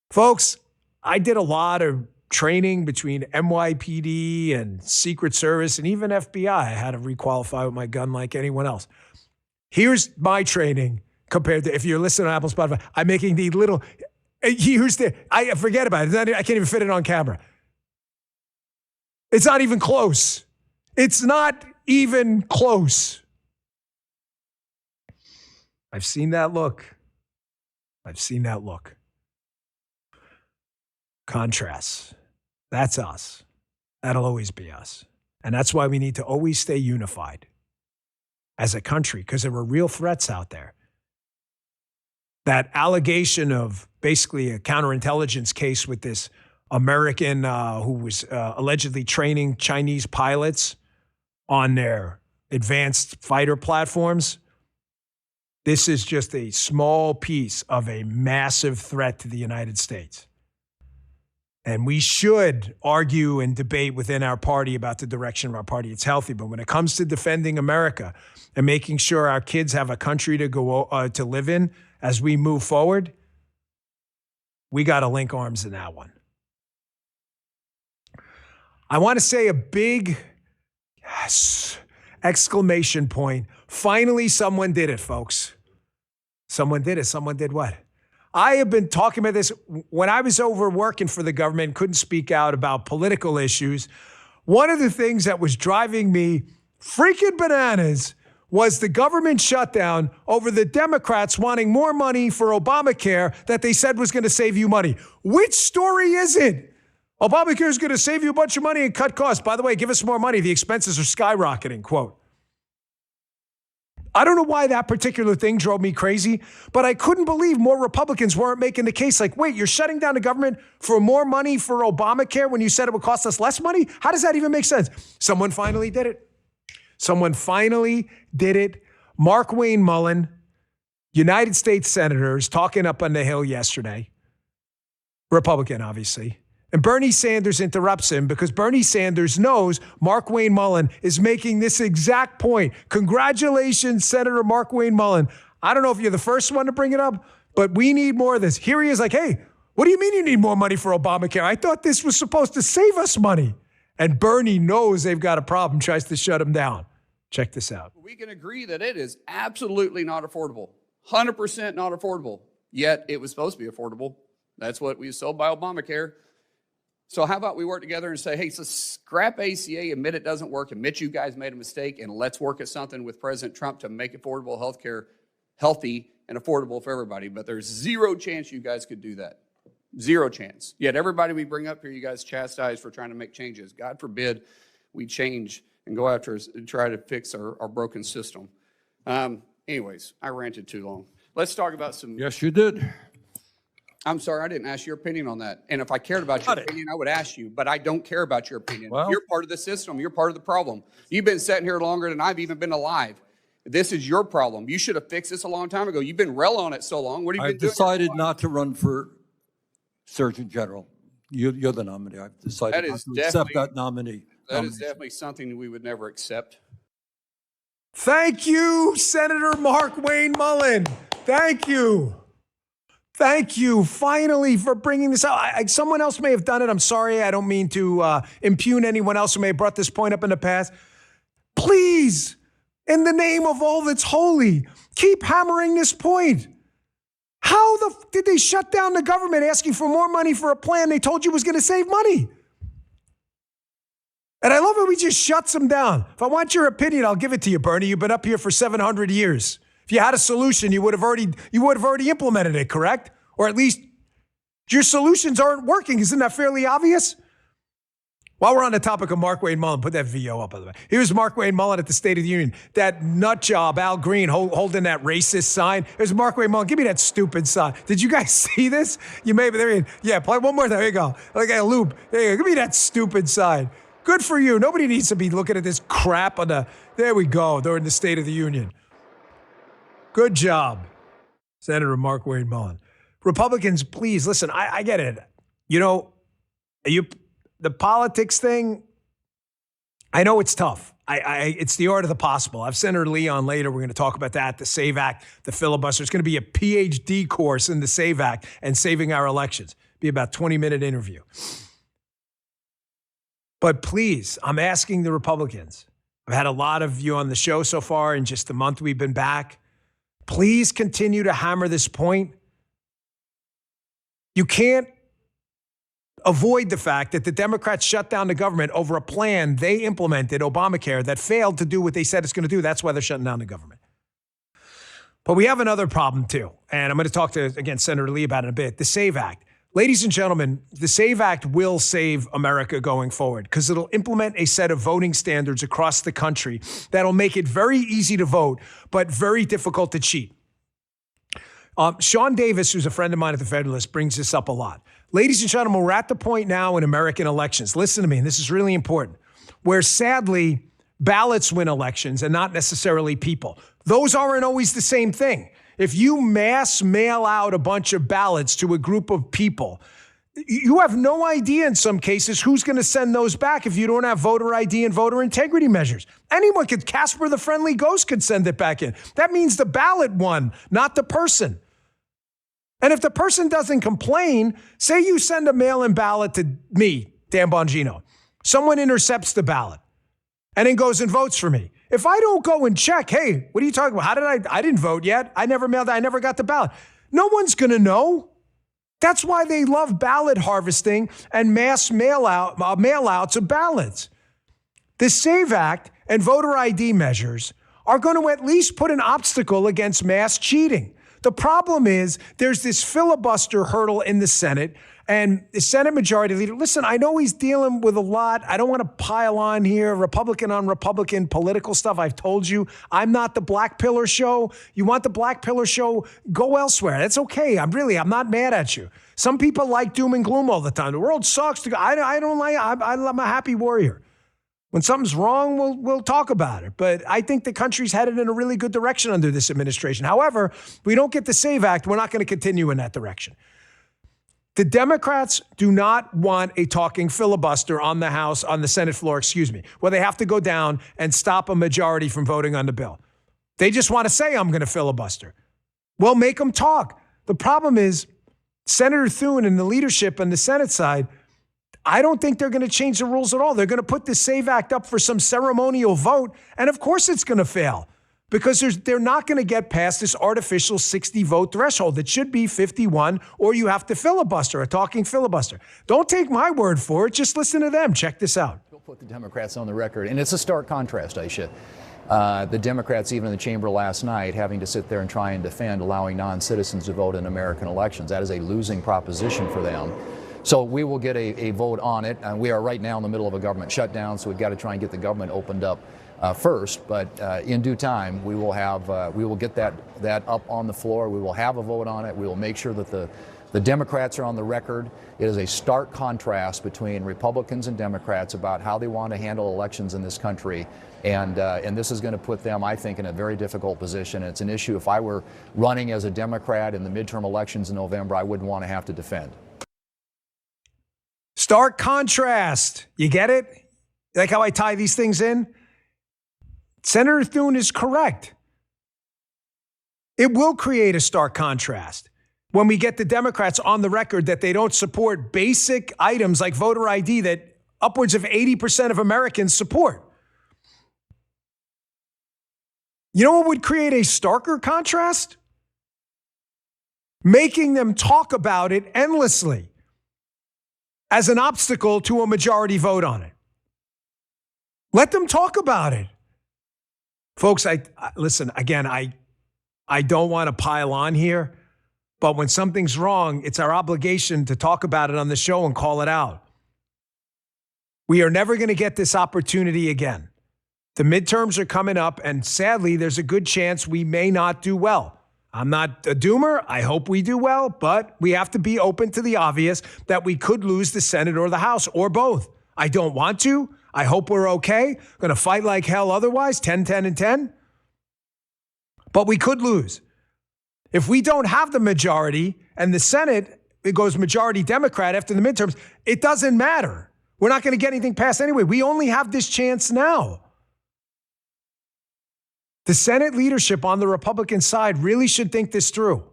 Folks, I did a lot of training between NYPD and Secret Service and even FBI. I had to requalify with my gun like anyone else. Here's my training compared to, if you're listening on Apple, Spotify, I'm making the little... I forget about it. I can't even fit it on camera. It's not even close. It's not even close. I've seen that look. Contrasts. That's us. That'll always be us. And that's why we need to always stay unified as a country, because there are real threats out there. That allegation of basically a counterintelligence case with this American who was allegedly training Chinese pilots on their advanced fighter platforms. This is just a small piece of a massive threat to the United States. And we should argue and debate within our party about the direction of our party. It's healthy. But when it comes to defending America and making sure our kids have a country to go to live in as we move forward, we got to link arms in that one. I want to say a big yes, exclamation point. Finally, someone did it, folks. Someone did it. Someone did what? I have been talking about this when I was over working for the government, couldn't speak out about political issues. One of the things that was driving me freaking bananas was the government shutdown over the Democrats wanting more money for Obamacare that they said was going to save you money. Which story is it? Obamacare is going to save you a bunch of money and cut costs. By the way, give us more money. The expenses are skyrocketing, quote. I don't know why that particular thing drove me crazy, but I couldn't believe more Republicans weren't making the case like, wait, you're shutting down the government for more money for Obamacare when you said it would cost us less money? How does that even make sense? Someone finally did it. Someone finally did it. Mark Wayne Mullen, United States senators, talking up on the Hill yesterday. Republican, obviously. And Bernie Sanders interrupts him because Bernie Sanders knows Mark Wayne Mullen is making this exact point. Congratulations, Senator Mark Wayne Mullen. I don't know if you're the first one to bring it up, but we need more of this. Here he is like, hey, what do you mean you need more money for Obamacare? I thought this was supposed to save us money. And Bernie knows they've got a problem, tries to shut him down. Check this out. We can agree that it is absolutely not affordable, 100% not affordable, yet it was supposed to be affordable. That's what we sold by Obamacare. So how about we work together and say, hey, so scrap ACA, admit it doesn't work, admit you guys made a mistake, and let's work at something with President Trump to make affordable health care healthy and affordable for everybody. But there's zero chance you guys could do that. Zero chance. Yet everybody we bring up here, you guys chastise for trying to make changes. God forbid we change and go after and try to fix our broken system. Anyways, I ranted too long. Let's talk about some... Yes, you did. I'm sorry, I didn't ask your opinion on that. And if I cared about your opinion, I would ask you, but I don't care about your opinion. Well, you're part of the system. You're part of the problem. You've been sitting here longer than I've even been alive. This is your problem. You should have fixed this a long time ago. You've been rel on it so long. What have you been doing? I've decided not to run for Surgeon General. You're the nominee. I've decided not to accept that nominee. That is definitely something we would never accept. Thank you, Senator Mark Wayne Mullen. Thank you. Thank you, finally, for bringing this out. Someone else may have done it. I'm sorry. I don't mean to impugn anyone else who may have brought this point up in the past. Please, in the name of all that's holy, keep hammering this point. How did they shut down the government asking for more money for a plan they told you was going to save money? And I love it. We just shuts them down. If I want your opinion, I'll give it to you, Bernie. You've been up here for 700 years. If you had a solution, you would have already implemented it, correct? Or at least your solutions aren't working. Isn't that fairly obvious? While we're on the topic of Mark Wayne Mullen, put that VO up, by the way. Here's Mark Wayne Mullen at the State of the Union. That nut job, Al Green, holding that racist sign. There's Mark Wayne Mullen. Give me that stupid sign. Did you guys see this? You may be there. Yeah, play one more time. There you go. Like a loop. There you go. Give me that stupid sign. Good for you. Nobody needs to be looking at this crap on the... There we go. They're in the State of the Union. Good job, Senator Mark Wayne Mullen. Republicans, please, listen, I get it. You know, the politics thing, I know it's tough. It's the art of the possible. I have Senator Lee on later. We're going to talk about that, the SAVE Act, the filibuster. It's going to be a PhD course in the SAVE Act and saving our elections. Be about a 20-minute interview. But please, I'm asking the Republicans. I've had a lot of you on the show so far in just the month we've been back. Please continue to hammer this point. You can't avoid the fact that the Democrats shut down the government over a plan they implemented, Obamacare, that failed to do what they said it's going to do. That's why they're shutting down the government. But we have another problem too. And I'm going to talk to, again, Senator Lee about it in a bit. The SAVE Act. Ladies and gentlemen, the SAVE Act will save America going forward because it'll implement a set of voting standards across the country that'll make it very easy to vote, but very difficult to cheat. Sean Davis, who's a friend of mine at the Federalist, brings this up a lot. Ladies and gentlemen, we're at the point now in American elections. Listen to me, and this is really important, where sadly ballots win elections and not necessarily people. Those aren't always the same thing. If you mass mail out a bunch of ballots to a group of people, You have no idea in some cases who's going to send those back if you don't have voter ID and voter integrity measures. Anyone could, Casper the Friendly Ghost could send it back in. That means the ballot won, not the person. And if the person doesn't complain, say you send a mail-in ballot to me, Dan Bongino. Someone intercepts the ballot and then goes and votes for me. If I don't go and check, hey, what are you talking about? How did I didn't vote yet. I never mailed it. I never got the ballot. No one's going to know. That's why they love ballot harvesting and mass mail-outs of ballots. The SAVE Act and voter ID measures are going to at least put an obstacle against mass cheating. The problem is there's this filibuster hurdle in the Senate, and the Senate Majority Leader, listen, I know he's dealing with a lot. I don't want to pile on here, Republican on Republican political stuff. I've told you, I'm not the Black Pillar show. You want the Black Pillar show, go elsewhere. That's okay. I'm not mad at you. Some people like doom and gloom all the time. The world sucks. I don't like, I'm a happy warrior. When something's wrong, we'll talk about it. But I think the country's headed in a really good direction under this administration. However, if we don't get the SAVE Act, we're not going to continue in that direction. The Democrats do not want a talking filibuster on the Senate floor, where they have to go down and stop a majority from voting on the bill. They just want to say, I'm going to filibuster. Well, make them talk. The problem is Senator Thune and the leadership on the Senate side, I don't think they're going to change the rules at all. They're going to put the SAVE Act up for some ceremonial vote, and of course it's going to fail. Because they're not going to get past this artificial 60-vote threshold. It should be 51, or you have to filibuster, a talking filibuster. Don't take my word for it. Just listen to them. Check this out. We'll put the Democrats on the record, and it's a stark contrast, Aisha. The Democrats, even in the chamber last night, having to sit there and try and defend allowing non-citizens to vote in American elections. That is a losing proposition for them. So we will get a vote on it. We are right now in the middle of a government shutdown, so we've got to try and get the government opened up first, but in due time, we will get that up on the floor. We will have a vote on it. We will make sure that the Democrats are on the record. It is a stark contrast between Republicans and Democrats about how they want to handle elections in this country, and this is going to put them, I think, in a very difficult position. It's an issue, if I were running as a Democrat in the midterm elections in November, I wouldn't want to have to defend. Stark contrast. You get it? Like how I tie these things in? Senator Thune is correct. It will create a stark contrast when we get the Democrats on the record that they don't support basic items like voter ID that upwards of 80% of Americans support. You know what would create a starker contrast? Making them talk about it endlessly as an obstacle to a majority vote on it. Let them talk about it. Folks, listen, again, I don't want to pile on here, but when something's wrong, it's our obligation to talk about it on the show and call it out. We are never going to get this opportunity again. The midterms are coming up, and sadly, there's a good chance we may not do well. I'm not a doomer. I hope we do well, but we have to be open to the obvious that we could lose the Senate or the House or both. I don't want to. I hope we're okay. Going to fight like hell otherwise, 10, 10, and 10. But we could lose. If we don't have the majority and the Senate, it goes majority Democrat after the midterms, it doesn't matter. We're not going to get anything passed anyway. We only have this chance now. The Senate leadership on the Republican side really should think this through.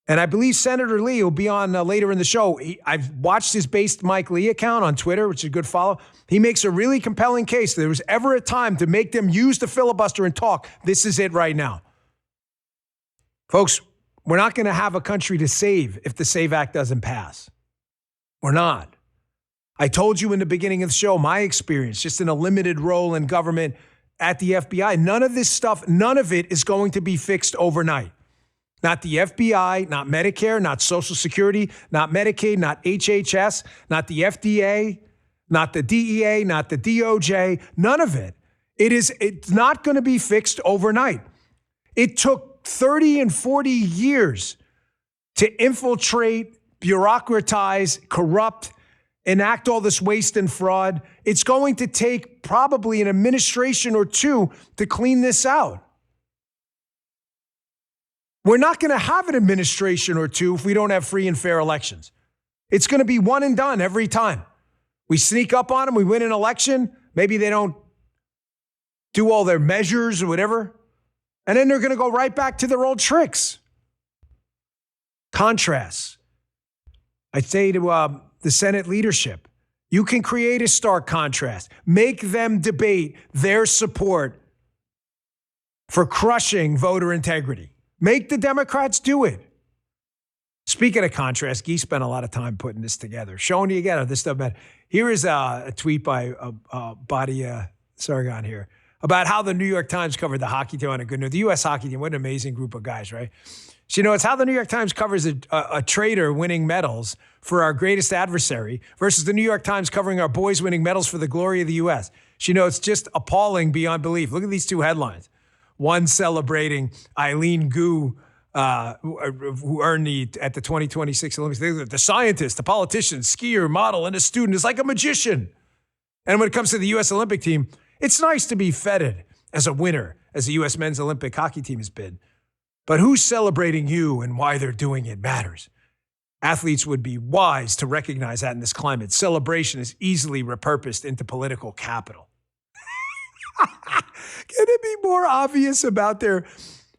And I believe Senator Lee will be on later in the show. I've watched his Based Mike Lee account on Twitter, which is a good follow. He makes a really compelling case. If there was ever a time to make them use the filibuster and talk, this is it right now. Folks, we're not going to have a country to save if the SAVE Act doesn't pass. We're not. I told you in the beginning of the show, my experience, just in a limited role in government at the FBI, none of this stuff, none of it is going to be fixed overnight. Not the FBI, not Medicare, not Social Security, not Medicaid, not HHS, not the FDA, not the DEA, not the DOJ, none of it. It's not going to be fixed overnight. It took 30 and 40 years to infiltrate, bureaucratize, corrupt, enact all this waste and fraud. It's going to take probably an administration or two to clean this out. We're not going to have an administration or two if we don't have free and fair elections. It's going to be one and done every time. We sneak up on them, we win an election, maybe they don't do all their measures or whatever, and then they're going to go right back to their old tricks. Contrasts. I say to the Senate leadership, you can create a stark contrast. Make them debate their support for crushing voter integrity. Make the Democrats do it. Speaking of contrast, Guy spent a lot of time putting this together, showing you again how this stuff matters. Here is a tweet by Badia Sargon here about how the New York Times covered the hockey team on a good note. The U.S. hockey team, what an amazing group of guys, right? So, it's how the New York Times covers a traitor winning medals for our greatest adversary versus the New York Times covering our boys winning medals for the glory of the U.S. It's just appalling beyond belief. Look at these two headlines. One celebrating Eileen Gu, who earned at the 2026 Olympics. The scientist, the politician, skier, model, and a student is like a magician. And when it comes to the U.S. Olympic team, it's nice to be feted as a winner, as the U.S. men's Olympic hockey team has been. But who's celebrating you and why they're doing it matters. Athletes would be wise to recognize that in this climate. Celebration is easily repurposed into political capital. Can it be more obvious about their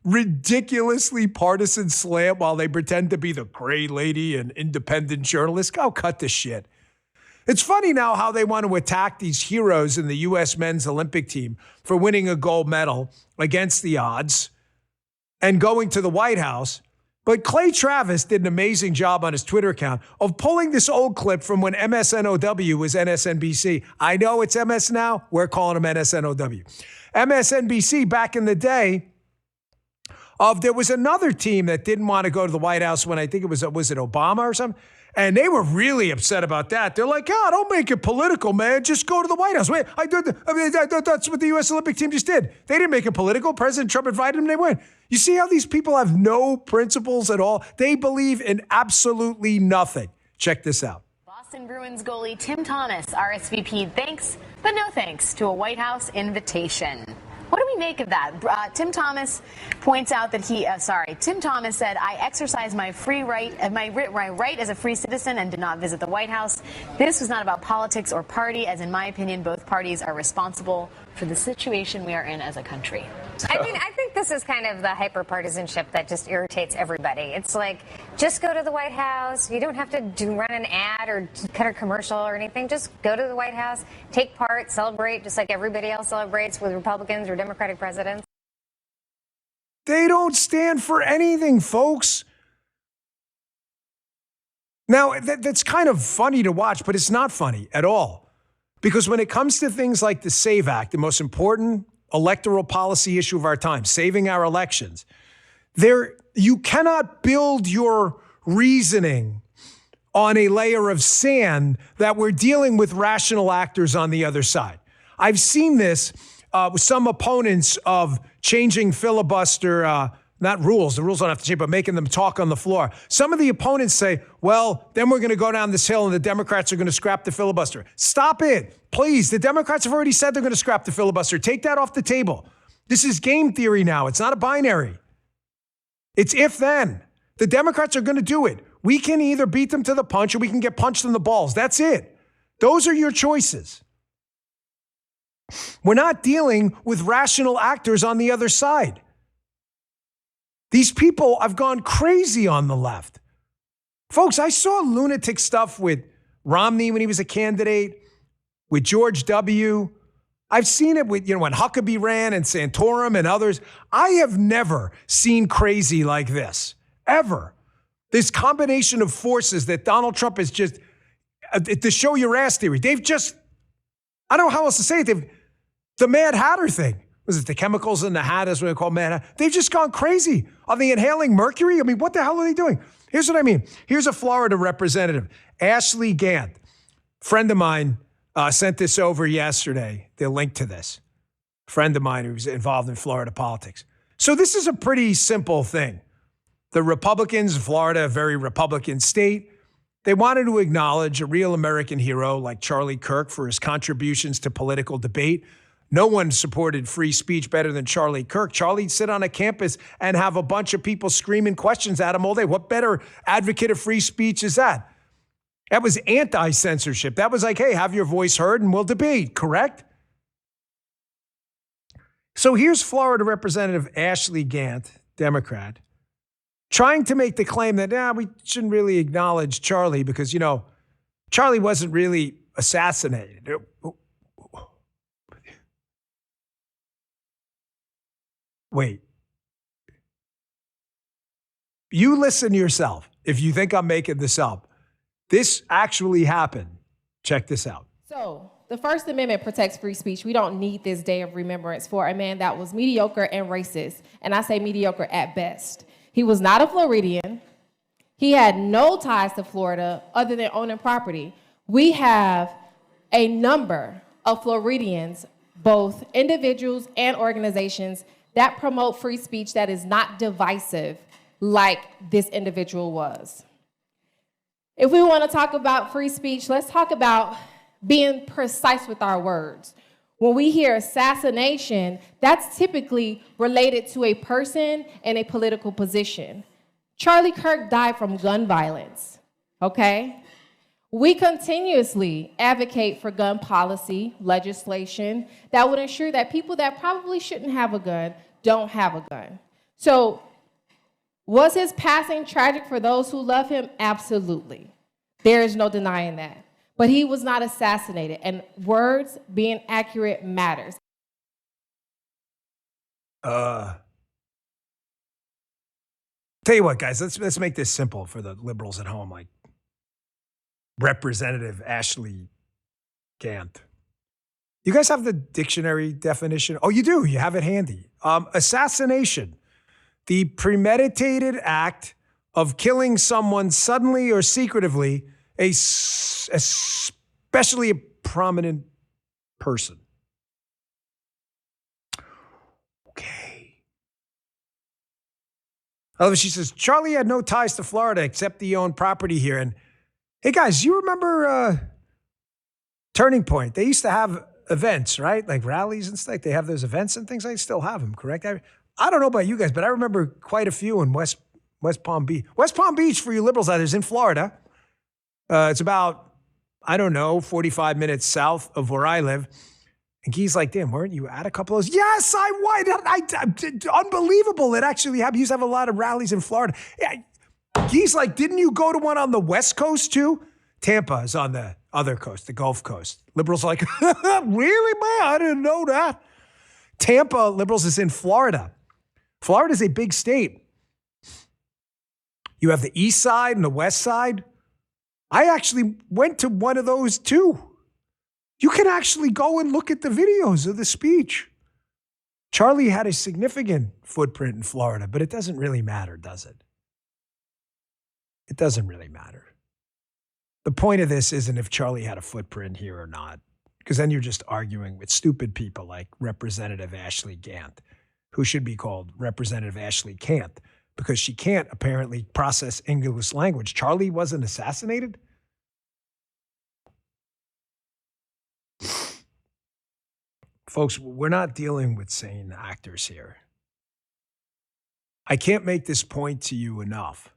ridiculously partisan slant while they pretend to be the gray lady and independent journalist? Go cut the shit. It's funny now how they want to attack these heroes in the U.S. men's Olympic team for winning a gold medal against the odds and going to the White House. But Clay Travis did an amazing job on his Twitter account of pulling this old clip from when MSNOW was NSNBC. I know it's MS now. We're calling them NSNOW. MSNBC back in the day, there was another team that didn't want to go to the White House when I think was it Obama or something? And they were really upset about that. They're like, don't make it political, man. Just go to the White House. Wait, that's what the U.S. Olympic team just did. They didn't make it political. President Trump invited them, they went. You see how these people have no principles at all? They believe in absolutely nothing. Check this out. Boston Bruins goalie Tim Thomas, RSVP, thanks, but no thanks to a White House invitation. What do we make of that? Tim Thomas points out that Tim Thomas said, I exercise my right as a free citizen and did not visit the White House. This was not about politics or party, as in my opinion, both parties are responsible for the situation we are in as a country. I think this is kind of the hyper-partisanship that just irritates everybody. It's like, just go to the White House. You don't have to run an ad or cut a commercial or anything. Just go to the White House, take part, celebrate, just like everybody else celebrates with Republicans or Democratic presidents. They don't stand for anything, folks. Now, that's kind of funny to watch, but it's not funny at all. Because when it comes to things like the SAVE Act, the most important electoral policy issue of our time, saving our elections, you cannot build your reasoning on a layer of sand that we're dealing with rational actors on the other side. I've seen this with some opponents of changing filibuster, not rules, the rules don't have to change, but making them talk on the floor. Some of the opponents say, well, then we're going to go down this hill and the Democrats are going to scrap the filibuster. Stop it. Please. The Democrats have already said they're going to scrap the filibuster. Take that off the table. This is game theory now. It's not a binary. It's if then. The Democrats are going to do it. We can either beat them to the punch or we can get punched in the balls. That's it. Those are your choices. We're not dealing with rational actors on the other side. These people have gone crazy on the left. Folks, I saw lunatic stuff with Romney when he was a candidate, with George W. I've seen it with, when Huckabee ran and Santorum and others. I have never seen crazy like this, ever. This combination of forces that Donald Trump is just, to show your ass theory. They've just, I don't know how else to say it. The Mad Hatter thing. Was it the chemicals in the hat, as we call Mad Hatter? They've just gone crazy. Are they inhaling mercury? I mean, what the hell are they doing? Here's what I mean. Here's a Florida representative, Ashley Gant. Friend of mine sent this over yesterday, the link to this. Friend of mine who's involved in Florida politics. So this is a pretty simple thing. The Republicans in Florida, a very Republican state, they wanted to acknowledge a real American hero like Charlie Kirk for his contributions to political debate. No one supported free speech better than Charlie Kirk. Charlie'd sit on a campus and have a bunch of people screaming questions at him all day. What better advocate of free speech is that? That was anti-censorship. That was like, hey, have your voice heard and we'll debate, correct? So here's Florida Representative Ashley Gant, Democrat, trying to make the claim that we shouldn't really acknowledge Charlie because, Charlie wasn't really assassinated. Wait. You listen yourself if you think I'm making this up. This actually happened. Check this out. So, the First Amendment protects free speech. We don't need this day of remembrance for a man that was mediocre and racist. And I say mediocre at best. He was not a Floridian. He had no ties to Florida other than owning property. We have a number of Floridians, both individuals and organizations, that promote free speech that is not divisive like this individual was. If we want to talk about free speech, let's talk about being precise with our words. When we hear assassination, that's typically related to a person and a political position. Charlie Kirk died from gun violence, okay? We continuously advocate for gun policy legislation that would ensure that people that probably shouldn't have a gun don't have a gun. So, was his passing tragic for those who love him? Absolutely. There is no denying that. But he was not assassinated, and words being accurate matters. Tell you what, guys, let's make this simple for the liberals at home, like Representative Ashley Gant. You guys have the dictionary definition? Oh, you do. You have it handy. Assassination, the premeditated act of killing someone suddenly or secretively, especially a prominent person. Okay. Oh, she says, Charlie had no ties to Florida except he owned property here. And hey, guys, you remember Turning Point? They used to have events, right? Like rallies and stuff. They have those events and things. I still have them, correct? I don't know about you guys, but I remember quite a few in West Palm Beach. West Palm Beach, for you liberals out there, is in Florida. It's about, 45 minutes south of where I live. And Guy's like, damn, weren't you at a couple of those? Yes, I was. Unbelievable. It actually happened. You used to have a lot of rallies in Florida. Yeah. Guy's like, didn't you go to one on the West Coast too? Tampa is on the other coast, the Gulf Coast. Liberals are like, really, man? I didn't know that. Tampa, liberals, is in Florida. Florida is a big state. You have the east side and the west side. I actually went to one of those too. You can actually go and look at the videos of the speech. Charlie had a significant footprint in Florida, but it doesn't really matter, does it? It doesn't really matter. The point of this isn't if Charlie had a footprint here or not, because then you're just arguing with stupid people like Representative Ashley Gant, who should be called Representative Ashley Cant, because she can't apparently process English language. Charlie wasn't assassinated? Folks, we're not dealing with sane actors here. I can't make this point to you enough.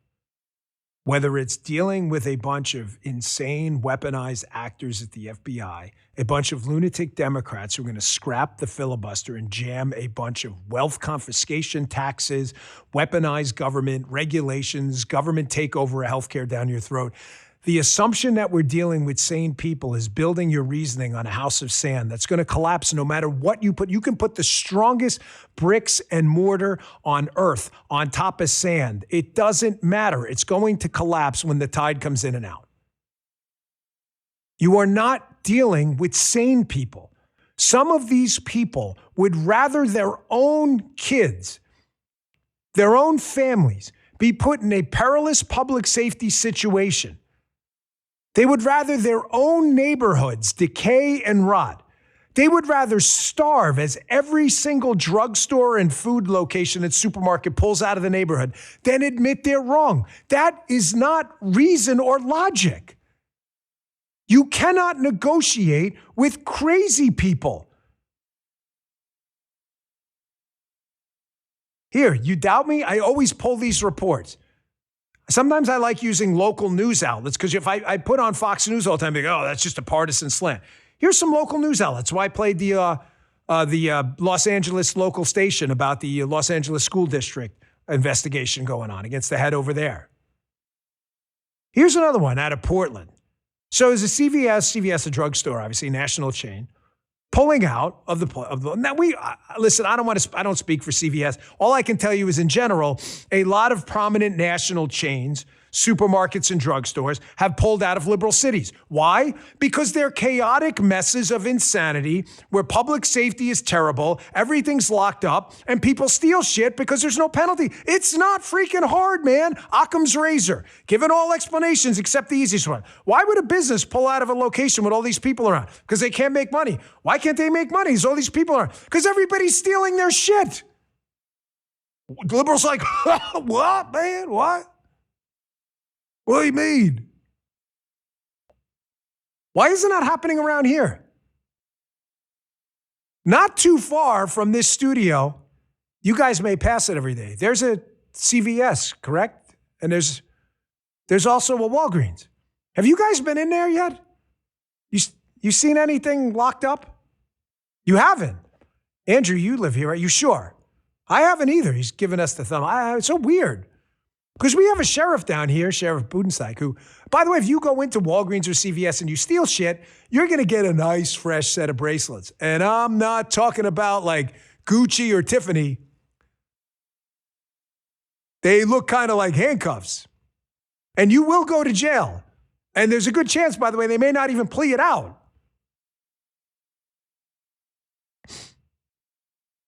Whether it's dealing with a bunch of insane, weaponized actors at the FBI, a bunch of lunatic Democrats who are going to scrap the filibuster and jam a bunch of wealth confiscation taxes, weaponized government regulations, government takeover of healthcare down your throat. The assumption that we're dealing with sane people is building your reasoning on a house of sand that's going to collapse no matter what you put. You can put the strongest bricks and mortar on earth on top of sand. It doesn't matter. It's going to collapse when the tide comes in and out. You are not dealing with sane people. Some of these people would rather their own kids, their own families, be put in a perilous public safety situation. They would rather their own neighborhoods decay and rot. They would rather starve as every single drugstore and food location and supermarket pulls out of the neighborhood than admit they're wrong. That is not reason or logic. You cannot negotiate with crazy people. Here, you doubt me? I always pull these reports. Sometimes I like using local news outlets because if I put on Fox News all the time, they go, oh, that's just a partisan slant. Here's some local news outlets. Why I played the Los Angeles local station about the Los Angeles school district investigation going on against the head over there. Here's another one out of Portland. So there's a CVS, a drugstore, obviously, national chain, pulling out of the now listen, I don't speak for CVS. All I can tell you is in general, a lot of prominent national chains, supermarkets and drugstores have pulled out of liberal cities. Why? Because they're chaotic messes of insanity where public safety is terrible, everything's locked up, and people steal shit because there's no penalty. It's not freaking hard, man. Occam's razor. Given all explanations except the easiest one. Why would a business pull out of a location with all these people around? Because they can't make money. Why can't they make money? There's all these people around. Because everybody's stealing their shit. Liberals like, what, man? What? What do you mean? Why isn't that happening around here? Not too far from this studio, you guys may pass it every day. There's a CVS, correct? And there's also a Walgreens. Have you guys been in there yet? You seen anything locked up? You haven't. Andrew, you live here. Are you sure? I haven't either. He's giving us the thumb. It's so weird. Because we have a sheriff down here, Sheriff Budenstein, who, by the way, if you go into Walgreens or CVS and you steal shit, you're going to get a nice, fresh set of bracelets. And I'm not talking about like Gucci or Tiffany. They look kind of like handcuffs. And you will go to jail. And there's a good chance, by the way, they may not even plea it out.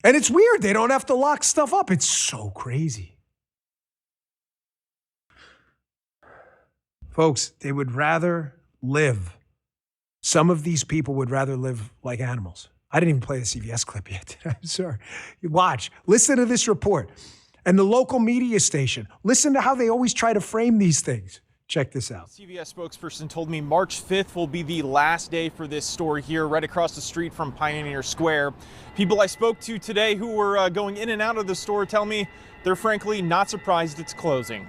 And it's weird. They don't have to lock stuff up. It's so crazy. Folks, they would rather live. Some of these people would rather live like animals. I didn't even play the CVS clip yet. I'm sorry. Watch. Listen to this report. And the local media station. Listen to how they always try to frame these things. Check this out. CVS spokesperson told me March 5th will be the last day for this store here, right across the street from Pioneer Square. People I spoke to today who were going in and out of the store tell me they're frankly not surprised it's closing.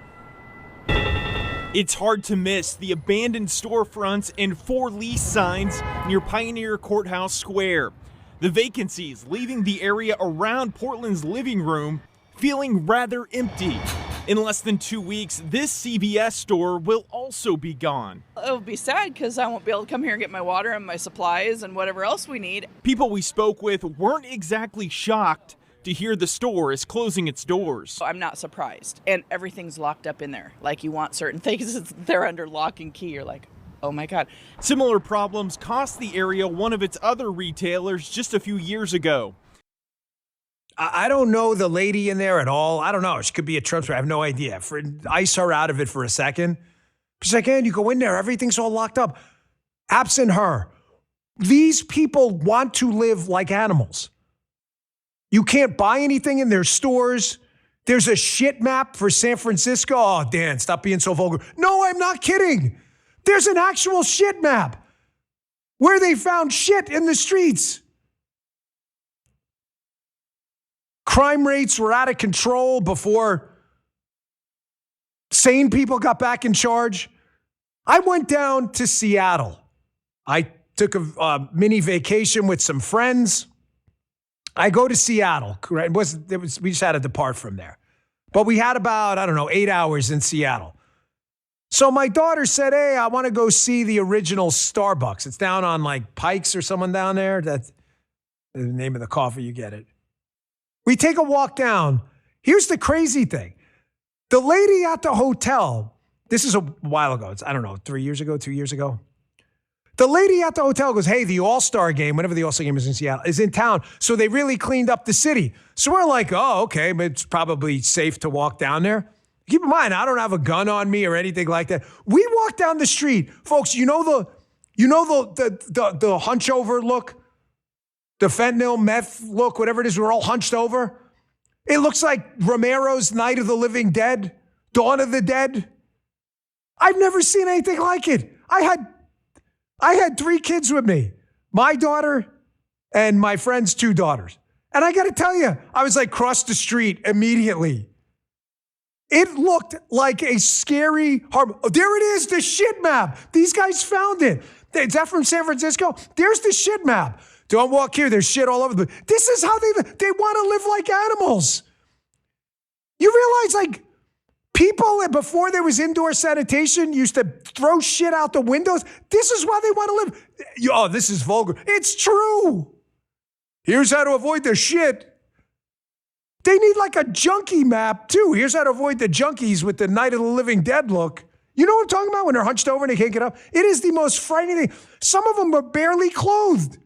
It's hard to miss the abandoned storefronts and for lease signs near Pioneer Courthouse Square. The vacancies leaving the area around Portland's living room feeling rather empty. In less than 2 weeks, this CVS store will also be gone. It'll be sad because I won't be able to come here and get my water and my supplies and whatever else we need. People we spoke with weren't exactly shocked to hear the store is closing its doors. I'm not surprised. And everything's locked up in there. Like you want certain things, they're under lock and key. You're like, oh my God. Similar problems cost the area one of its other retailers just a few years ago. I don't know the lady in there at all. I don't know. She could be a Trump. I have no idea. Ice her out of it for a second. She's like, and you go in there, everything's all locked up. Absent her, these people want to live like animals. You can't buy anything in their stores. There's a shit map for San Francisco. Oh, Dan, stop being so vulgar. No, I'm not kidding. There's an actual shit map where they found shit in the streets. Crime rates were out of control before sane people got back in charge. I went down to Seattle. I took a mini vacation with some friends. I go to Seattle. We just had to depart from there. But we had about, 8 hours in Seattle. So my daughter said, hey, I want to go see the original Starbucks. It's down on like Pikes or someone down there. That's the name of the coffee, you get it. We take a walk down. Here's the crazy thing. The lady at the hotel, this is a while ago. It's, 3 years ago, 2 years ago. The lady at the hotel goes, hey, the All-Star game, whenever the All-Star game is in Seattle, is in town. So they really cleaned up the city. So we're like, oh, okay, but it's probably safe to walk down there. Keep in mind, I don't have a gun on me or anything like that. We walk down the street. Folks, you know the hunch over look? The fentanyl, meth look, whatever it is, we're all hunched over. It looks like Romero's Night of the Living Dead, Dawn of the Dead. I've never seen anything like it. I had 3 kids with me, my daughter and my friend's 2 daughters. And I got to tell you, I was like, cross the street immediately. It looked like a scary harbor. Oh, there it is, the shit map. These guys found it. Is that from San Francisco? There's the shit map. Don't walk here. There's shit all over the place. This is how they want to live like animals. You realize, like, people before there was indoor sanitation used to throw shit out the windows. This is why they want to live. Oh, this is vulgar. It's true. Here's how to avoid the shit. They need like a junkie map, too. Here's how to avoid the junkies with the Night of the Living Dead look. You know what I'm talking about when they're hunched over and they can't get up? It is the most frightening thing. Some of them are barely clothed.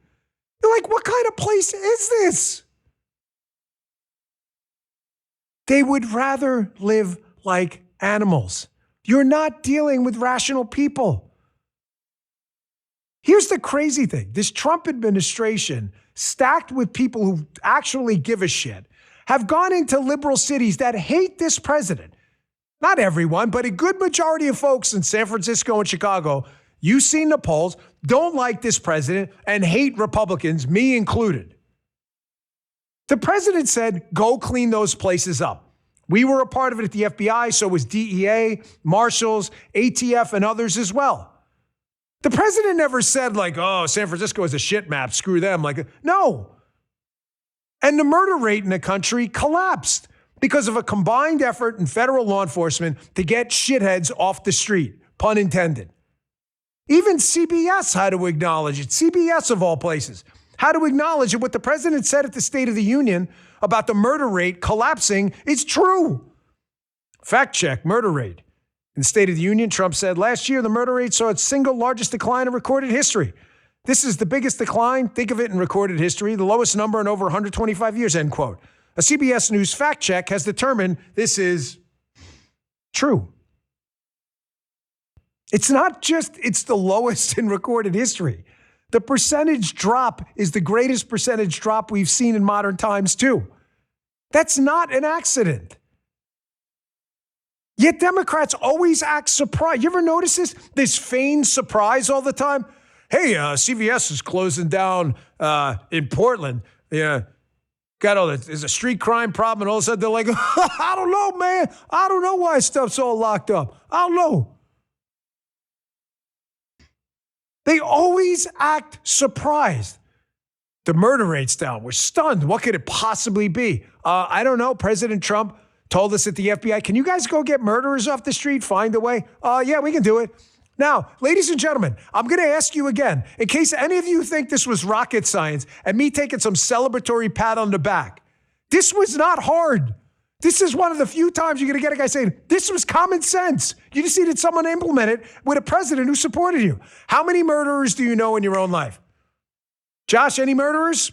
You're like, what kind of place is this? They would rather live like animals. You're not dealing with rational people. Here's the crazy thing. This Trump administration, stacked with people who actually give a shit, have gone into liberal cities that hate this president. Not everyone, but a good majority of folks in San Francisco and Chicago, you've seen the polls, don't like this president and hate Republicans, me included. The president said, go clean those places up. We were a part of it at the FBI, so was DEA, Marshals, ATF, and others as well. The president never said like, oh, San Francisco is a shit map, screw them. Like, no. And the murder rate in the country collapsed because of a combined effort in federal law enforcement to get shitheads off the street, pun intended. Even CBS had to acknowledge it. CBS, of all places, had to acknowledge that what the president said at the State of the Union about the murder rate collapsing is true. Fact check, murder rate. In the State of the Union, Trump said last year the murder rate saw its single largest decline in recorded history. This is the biggest decline, think of it in recorded history, the lowest number in over 125 years, end quote. A CBS News fact check has determined this is true. It's not just, it's the lowest in recorded history. The percentage drop is the greatest percentage drop we've seen in modern times, too. That's not an accident. Yet Democrats always act surprised. You ever notice this? This feigned surprise all the time? Hey, CVS is closing down in Portland. Yeah, got all this. There's a street crime problem, and all of a sudden they're like, I don't know, man. I don't know why stuff's all locked up. I don't know. They always act surprised. The murder rate's down. We're stunned. What could it possibly be? I don't know. President Trump told us at the FBI, can you guys go get murderers off the street? Find a way? Yeah, we can do it. Now, ladies and gentlemen, I'm going to ask you again, in case any of you think this was rocket science and me taking some celebratory pat on the back. This was not hard. This is one of the few times you're going to get a guy saying, this was common sense. You just needed someone to implement it with a president who supported you. How many murderers do you know in your own life? Josh, any murderers?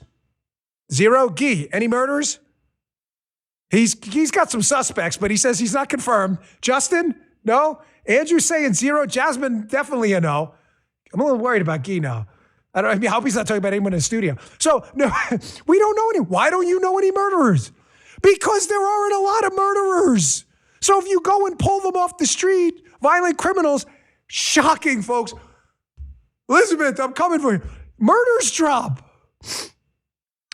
Zero. Guy, any murderers? He's got some suspects, but he says he's not confirmed. Justin? No? Andrew's saying zero. Jasmine, definitely a no. I'm a little worried about Guy now. I hope he's not talking about anyone in the studio. So, no, we don't know any. Why don't you know any murderers? Because there aren't a lot of murderers. So if you go and pull them off the street, violent criminals, shocking, folks. Elizabeth, I'm coming for you. Murders drop.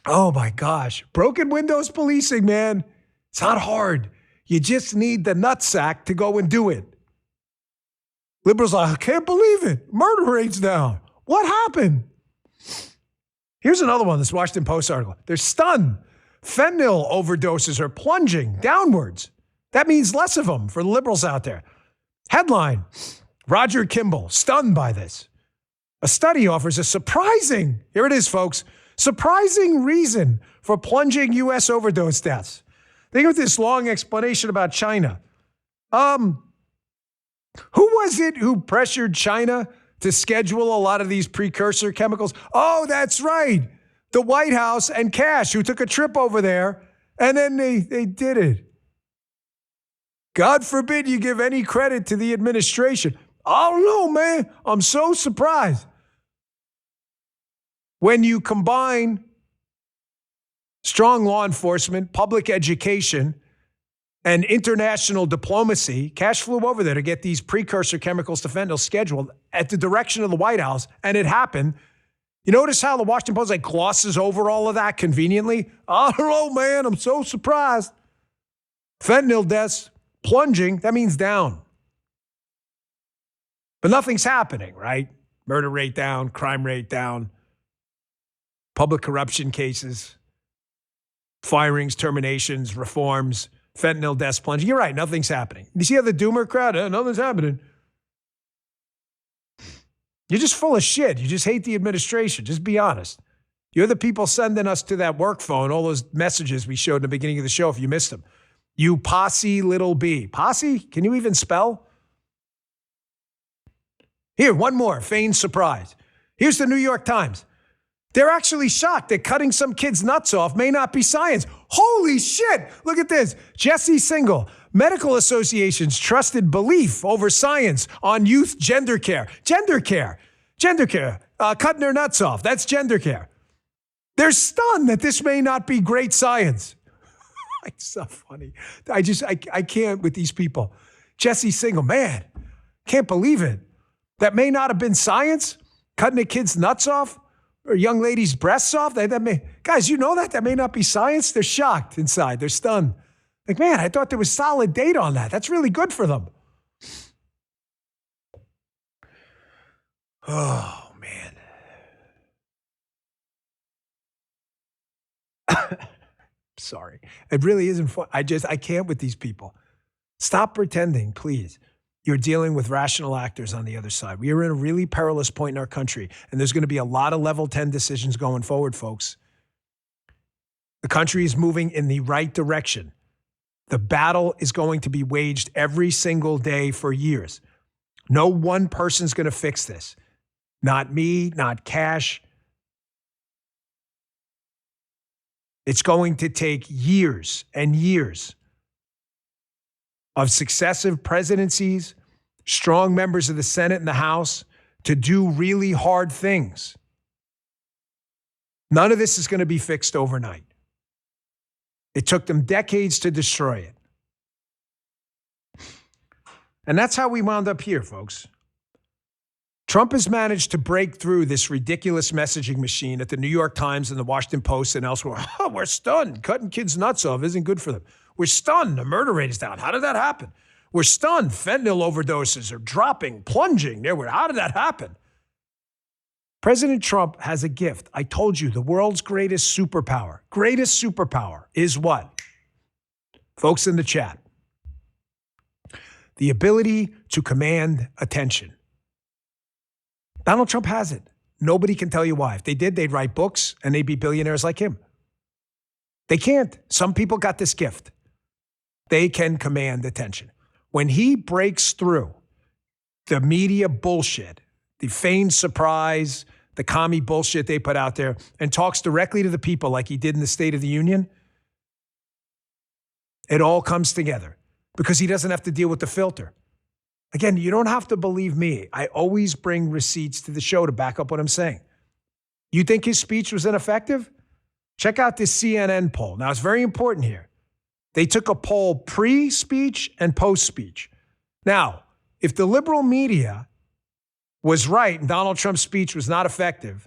Oh, my gosh. Broken windows policing, man. It's not hard. You just need the nutsack to go and do it. Liberals are, I can't believe it. Murder rate's down. What happened? Here's another one, this Washington Post article. They're stunned. Fentanyl overdoses are plunging downwards. That means less of them for the liberals out there. Headline, Roger Kimball, stunned by this. A study offers a surprising, here it is, folks, surprising reason for plunging U.S. overdose deaths. Think of this long explanation about China. Who was it who pressured China to schedule a lot of these precursor chemicals? Oh, that's right. The White House and Cash, who took a trip over there, and then they did it. God forbid you give any credit to the administration. I don't know, man. I'm so surprised. When you combine strong law enforcement, public education, and international diplomacy, Cash flew over there to get these precursor chemicals to fentanyl scheduled at the direction of the White House, and it happened. You notice how the Washington Post glosses over all of that conveniently? I don't know, man. I'm so surprised. Fentanyl deaths Plunging, that means down. But nothing's happening, right? Murder rate down, crime rate down, public corruption cases, firings, terminations, reforms, fentanyl deaths plunging. You're right, nothing's happening. You see how the doomer crowd, nothing's happening. You're just full of shit. You just hate the administration. Just be honest. You're the people sending us to that work phone, all those messages we showed in the beginning of the show if you missed them. You posse little b. Posse? Can you even spell? Here, one more. Feigned surprise. Here's the New York Times. They're actually shocked that cutting some kid's nuts off may not be science. Holy shit. Look at this. Jesse Singal. Medical associations trusted belief over science on youth gender care. Gender care. Gender care. Cutting their nuts off. That's gender care. They're stunned that this may not be great science. It's so funny. I can't with these people. Jesse Singal, man, can't believe it. That may not have been science. Cutting a kid's nuts off or a young lady's breasts off. Guys, you know that? That may not be science. They're shocked inside. They're stunned. Like, man, I thought there was solid data on that. That's really good for them. Oh, man. Sorry. It really isn't fun. I can't with these people. Stop pretending, please. You're dealing with rational actors on the other side. We are in a really perilous point in our country, and there's going to be a lot of level 10 decisions going forward, folks. The country is moving in the right direction. The battle is going to be waged every single day for years. No one person's going to fix this. Not me, not Cash. It's going to take years and years of successive presidencies, strong members of the Senate and the House to do really hard things. None of this is going to be fixed overnight. It took them decades to destroy it. And that's how we wound up here, folks. Trump has managed to break through this ridiculous messaging machine at the New York Times and the Washington Post and elsewhere. Oh, we're stunned. Cutting kids' nuts off isn't good for them. We're stunned. The murder rate is down. How did that happen? We're stunned. Fentanyl overdoses are dropping, plunging. How did that happen? President Trump has a gift. I told you, the world's greatest superpower. Greatest superpower is what? Folks in the chat. The ability to command attention. Donald Trump has it. Nobody can tell you why. If they did, they'd write books and they'd be billionaires like him. They can't. Some people got this gift. They can command attention. When he breaks through the media bullshit, the feigned surprise, the commie bullshit they put out there, and talks directly to the people like he did in the State of the Union, it all comes together because he doesn't have to deal with the filter. Again, you don't have to believe me. I always bring receipts to the show to back up what I'm saying. You think his speech was ineffective? Check out this CNN poll. Now, it's very important here. They took a poll pre-speech and post-speech. Now, if the liberal media was right and Donald Trump's speech was not effective,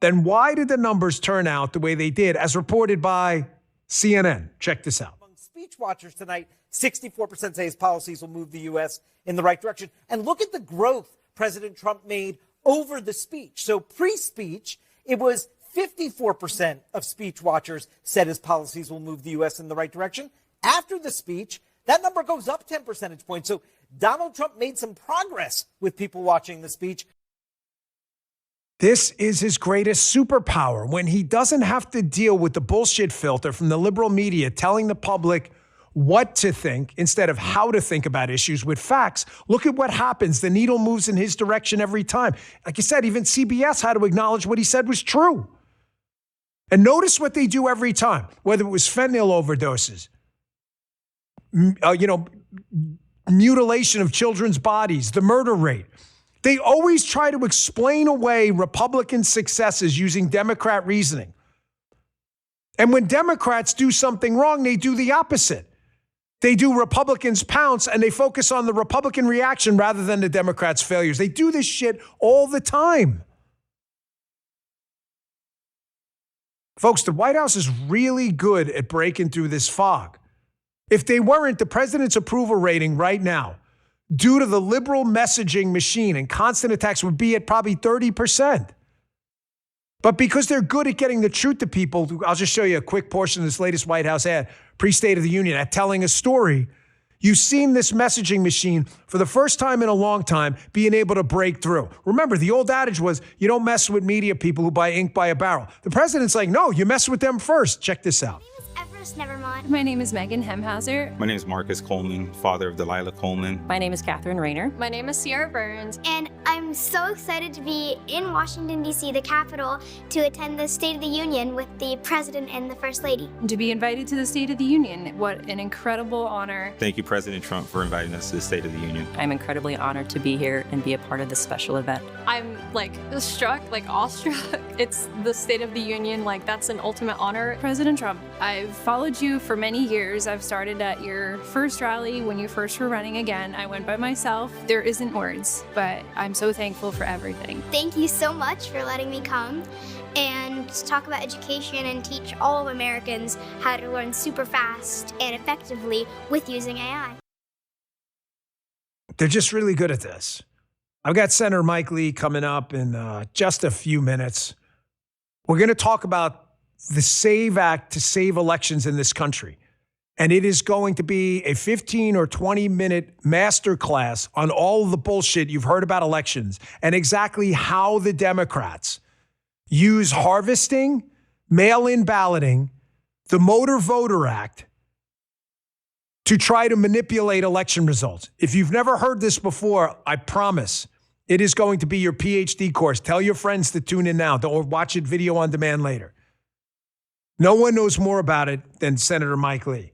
then why did the numbers turn out the way they did, as reported by CNN? Check this out. Among speech watchers tonight, 64% say his policies will move the U.S. in the right direction. And look at the growth President Trump made over the speech. So pre-speech, it was 54% of speech watchers said his policies will move the U.S. in the right direction. After the speech, that number goes up 10 percentage points. So Donald Trump made some progress with people watching the speech. This is his greatest superpower, when he doesn't have to deal with the bullshit filter from the liberal media telling the public what to think instead of how to think about issues with facts. Look at what happens. The needle moves in his direction every time. Like I said, even CBS had to acknowledge what he said was true. And notice what they do every time, whether it was fentanyl overdoses, mutilation of children's bodies, the murder rate. They always try to explain away Republican successes using Democrat reasoning. And when Democrats do something wrong, they do the opposite. They do Republicans pounce and they focus on the Republican reaction rather than the Democrats' failures. They do this shit all the time. Folks, the White House is really good at breaking through this fog. If they weren't, the president's approval rating right now, due to the liberal messaging machine and constant attacks, would be at probably 30%. But because they're good at getting the truth to people, I'll just show you a quick portion of this latest White House ad, pre-State of the Union, at telling a story. You've seen this messaging machine for the first time in a long time being able to break through. Remember, the old adage was, you don't mess with media people who buy ink by a barrel. The president's like, no, you mess with them first. Check this out. Nevermind. My name is Megan Hemhauser. My name is Marcus Coleman, father of Delilah Coleman. My name is Catherine Rayner. My name is Sierra Burns. And I'm so excited to be in Washington, D.C., the capital, to attend the State of the Union with the President and the First Lady. To be invited to the State of the Union, what an incredible honor. Thank you, President Trump, for inviting us to the State of the Union. I'm incredibly honored to be here and be a part of this special event. I'm awestruck. It's the State of the Union, that's an ultimate honor. President Trump, I've followed you for many years. I've started at your first rally when you first were running again. I went by myself. There isn't words, but I'm so thankful for everything. Thank you so much for letting me come and talk about education and teach all of Americans how to learn super fast and effectively with using AI. They're just really good at this. I've got Senator Mike Lee coming up in just a few minutes. We're going to talk about the SAVE Act to save elections in this country. And it is going to be a 15 or 20-minute masterclass on all of the bullshit you've heard about elections and exactly how the Democrats use harvesting, mail-in balloting, the Motor Voter Act to try to manipulate election results. If you've never heard this before, I promise it is going to be your PhD course. Tell your friends to tune in now or watch it video on demand later. No one knows more about it than Senator Mike Lee.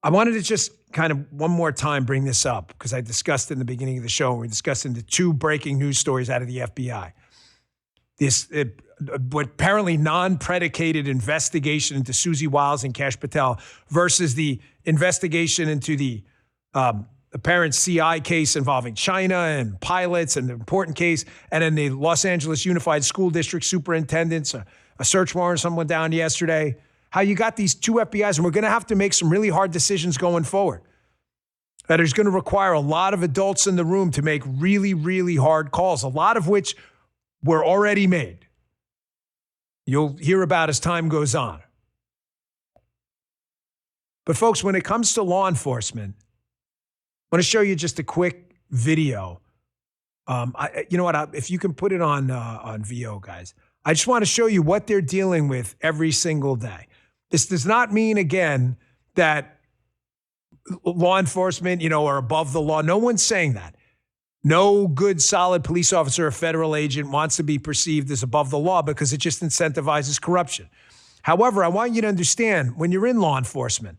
I wanted to just kind of one more time bring this up because I discussed it in the beginning of the show. We're discussing the two breaking news stories out of the FBI. What apparently non-predicated investigation into Susie Wiles and Kash Patel versus the investigation into the apparent CI case involving China and pilots and the important case, and then the Los Angeles Unified School District superintendents, a search warrant someone down yesterday, how you got these two FBIs, and we're going to have to make some really hard decisions going forward. That is going to require a lot of adults in the room to make really, really hard calls, a lot of which were already made. You'll hear about as time goes on. But folks, when it comes to law enforcement, I want to show you just a quick video. You know what? If you can put it on VO, guys. I just want to show you what they're dealing with every single day. This does not mean, again, that law enforcement, are above the law. No one's saying that. No good, solid police officer or federal agent wants to be perceived as above the law because it just incentivizes corruption. However, I want you to understand when you're in law enforcement,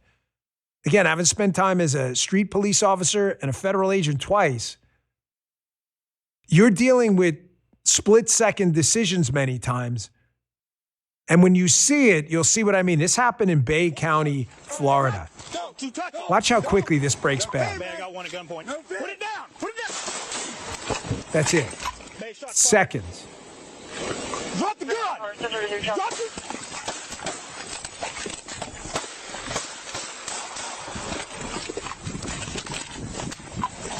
again, having spent time as a street police officer and a federal agent twice, you're dealing with split-second decisions many times. And when you see it, you'll see what I mean. This happened in Bay County, Florida. Watch how quickly this breaks bad. That's it. Seconds. Drop the gun! Drop it!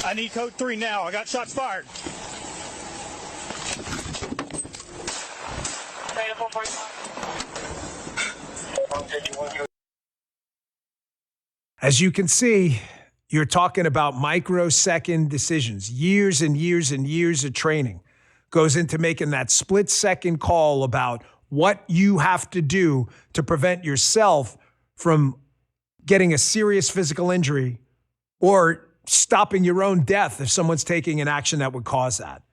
I need code 3 now. I got shots fired. As you can see, you're talking about microsecond decisions. Years and years and years of training goes into making that split-second call about what you have to do to prevent yourself from getting a serious physical injury or stopping your own death if someone's taking an action that would cause that.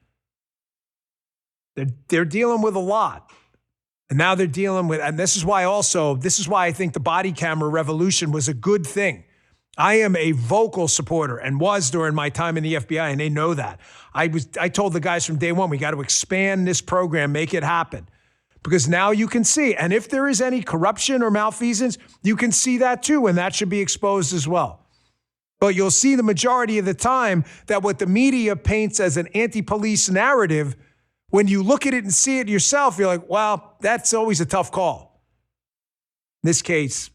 They're dealing with a lot. And now they're dealing with, and this is why I think the body camera revolution was a good thing. I am a vocal supporter and was during my time in the FBI, and they know that. I told the guys from day one, we got to expand this program, make it happen. Because now you can see, and if there is any corruption or malfeasance, you can see that too, and that should be exposed as well. But you'll see the majority of the time that what the media paints as an anti-police narrative, when you look at it and see it yourself, you're like, well, that's always a tough call. In this case,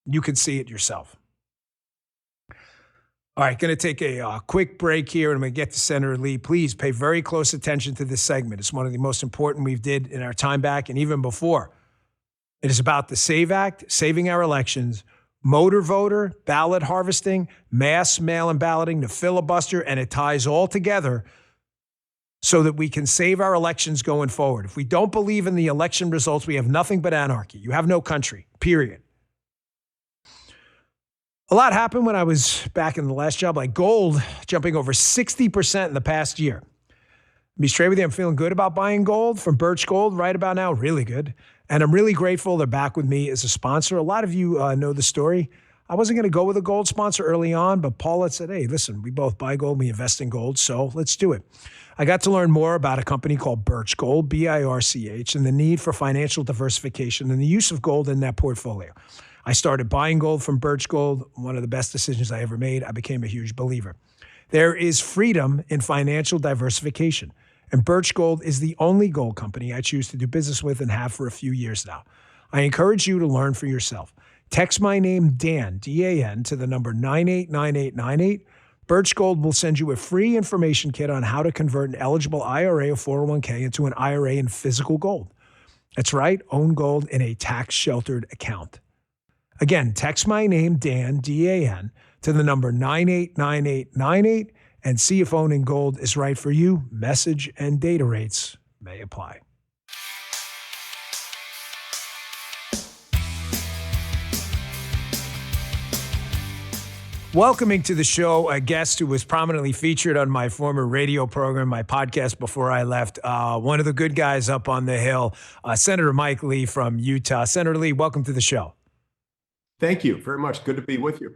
You can see it yourself. All right, going to take a quick break here, and I'm going to get to Senator Lee. Please pay very close attention to this segment. It's one of the most important we've did in our time back and even before. It is about the SAVE Act, saving our elections, motor voter, ballot harvesting, mass mail-in balloting, the filibuster, and it ties all together so that we can save our elections going forward. If we don't believe in the election results, we have nothing but anarchy. You have no country, period. A lot happened when I was back in the last job, like gold jumping over 60% in the past year. To be straight with you, I'm feeling good about buying gold from Birch Gold right about now, really good. And I'm really grateful they're back with me as a sponsor. A lot of you know the story. I wasn't going to go with a gold sponsor early on, but Paula said, hey, listen, we both buy gold, we invest in gold, so let's do it. I got to learn more about a company called Birch Gold, BIRCH, and the need for financial diversification and the use of gold in that portfolio. I started buying gold from Birch Gold, one of the best decisions I ever made. I became a huge believer. There is freedom in financial diversification, and Birch Gold is the only gold company I choose to do business with and have for a few years now. I encourage you to learn for yourself. Text my name, Dan, D-A-N, to the number 989898. Birch Gold will send you a free information kit on how to convert an eligible IRA or 401k into an IRA in physical gold. That's right, own gold in a tax-sheltered account. Again, text my name, Dan, D-A-N, to the number 989898 and see if owning gold is right for you. Message and data rates may apply. Welcoming to the show a guest who was prominently featured on my former radio program, my podcast before I left, one of the good guys up on the Hill, Senator Mike Lee from Utah. Senator Lee, welcome to the show. Thank you very much. Good to be with you.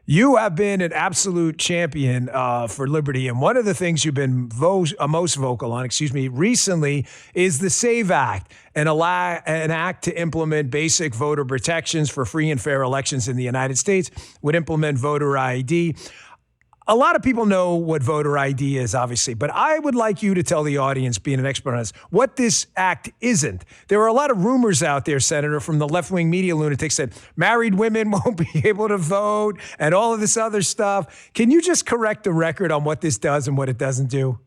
You have been an absolute champion for liberty, and one of the things you've been most vocal on, recently is the SAVE Act, an act to implement basic voter protections for free and fair elections in the United States, would implement voter ID. A lot of people know what voter ID is, obviously, but I would like you to tell the audience, being an expert on this, what this act isn't. There are a lot of rumors out there, Senator, from the left-wing media lunatics that married women won't be able to vote and all of this other stuff. Can you just correct the record on what this does and what it doesn't do?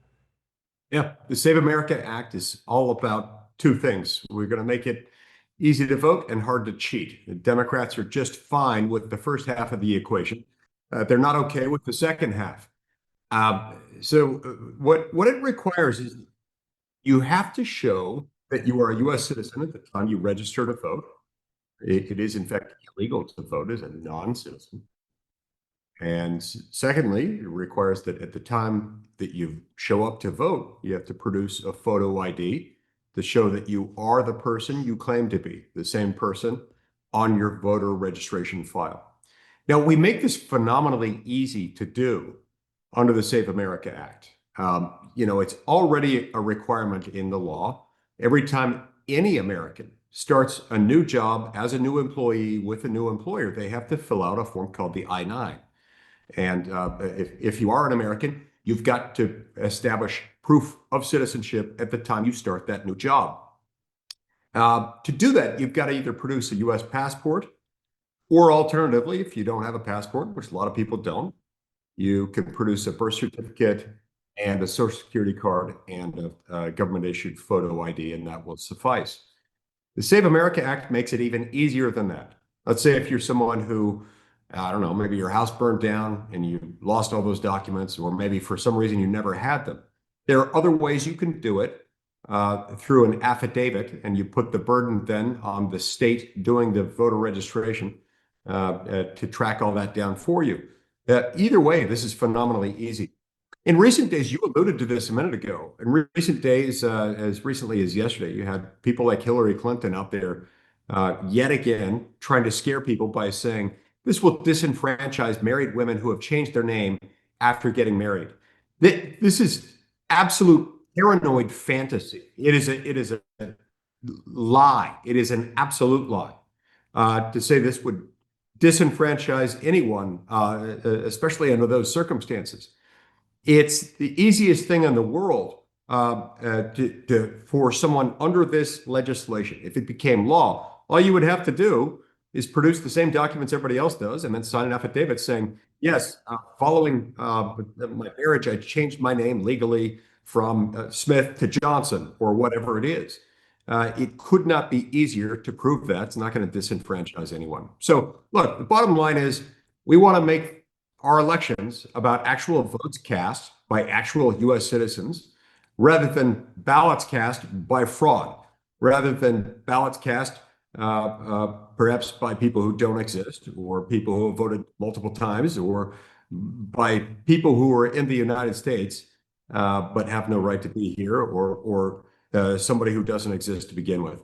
Yeah, the Save America Act is all about two things. We're going to make it easy to vote and hard to cheat. The Democrats are just fine with the first half of the equation. They're not okay with the second half. So what it requires is you have to show that you are a U.S. citizen at the time you register to vote. It is, in fact, illegal to vote as a non-citizen. And secondly, it requires that at the time that you show up to vote, you have to produce a photo ID to show that you are the person you claim to be, the same person on your voter registration file. Now, we make this phenomenally easy to do under the Save America Act. It's already a requirement in the law. Every time any American starts a new job as a new employee with a new employer, they have to fill out a form called the I-9. And if you are an American, you've got to establish proof of citizenship at the time you start that new job. To do that, you've got to either produce a U.S. passport, or alternatively, if you don't have a passport, which a lot of people don't, you can produce a birth certificate and a social security card and a government-issued photo ID, and that will suffice. The Save America Act makes it even easier than that. Let's say if you're someone who, I don't know, maybe your house burned down and you lost all those documents, or maybe for some reason you never had them. There are other ways you can do it through an affidavit, and you put the burden then on the state doing the voter registration to track all that down for you. Either way, this is phenomenally easy. In recent days, you alluded to this a minute ago. In recent days, as recently as yesterday, you had people like Hillary Clinton out there yet again trying to scare people by saying this will disenfranchise married women who have changed their name after getting married. This is absolute paranoid fantasy. It is a lie. It is an absolute lie to say this would disenfranchise anyone, especially under those circumstances. It's the easiest thing in the world for someone under this legislation. If it became law, all you would have to do is produce the same documents everybody else does and then sign an affidavit saying, yes, following my marriage, I changed my name legally from Smith to Johnson or whatever it is. It could not be easier to prove that. It's not going to disenfranchise anyone. So look, the bottom line is we want to make our elections about actual votes cast by actual U.S. citizens rather than ballots cast by fraud, rather than ballots cast perhaps by people who don't exist or people who have voted multiple times or by people who are in the United States but have no right to be here or somebody who doesn't exist to begin with.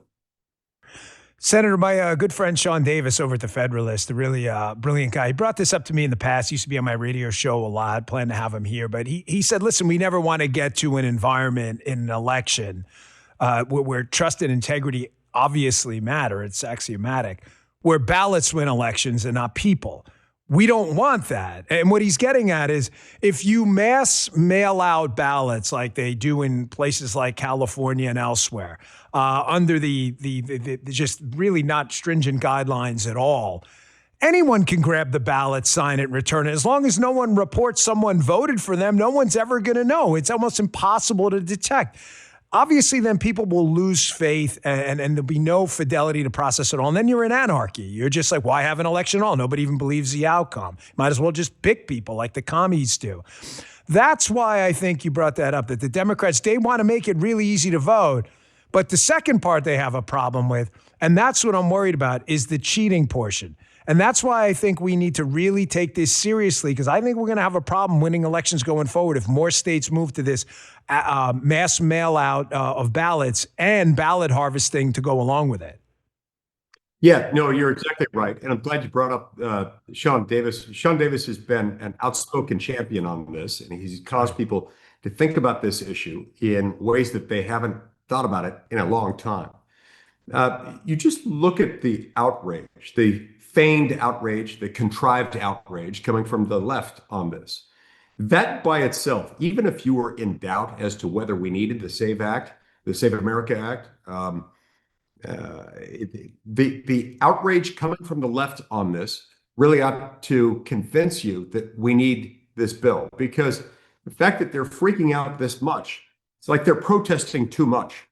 Senator, my good friend Sean Davis over at the Federalist, a really brilliant guy, he brought this up to me in the past. He used to be on my radio show a lot, plan to have him here. But he said, listen, we never want to get to an environment in an election where trust and integrity obviously matter. It's axiomatic, where ballots win elections and not people. We don't want that. And what he's getting at is if you mass mail out ballots like they do in places like California and elsewhere, under the just really not stringent guidelines at all, anyone can grab the ballot, sign it, return it. As long as no one reports someone voted for them, no one's ever going to know. It's almost impossible to detect. Obviously, then people will lose faith and there'll be no fidelity to process at all. And then you're in anarchy. You're just like, why have an election at all? Nobody even believes the outcome. Might as well just pick people like the commies do. That's why I think you brought that up, that the Democrats, they want to make it really easy to vote. But the second part they have a problem with, and that's what I'm worried about, is the cheating portion. And that's why I think we need to really take this seriously, because I think we're going to have a problem winning elections going forward if more states move to this mass mail out of ballots and ballot harvesting to go along with it. Yeah, no, you're exactly right. And I'm glad you brought up Sean Davis. Sean Davis has been an outspoken champion on this, and he's caused people to think about this issue in ways that they haven't thought about it in a long time. You just look at the outrage, the feigned outrage, the contrived outrage coming from the left on this. That by itself, even if you were in doubt as to whether we needed the SAVE Act, the Save America Act, the outrage coming from the left on this really ought to convince you that we need this bill, because the fact that they're freaking out this much, it's like they're protesting too much.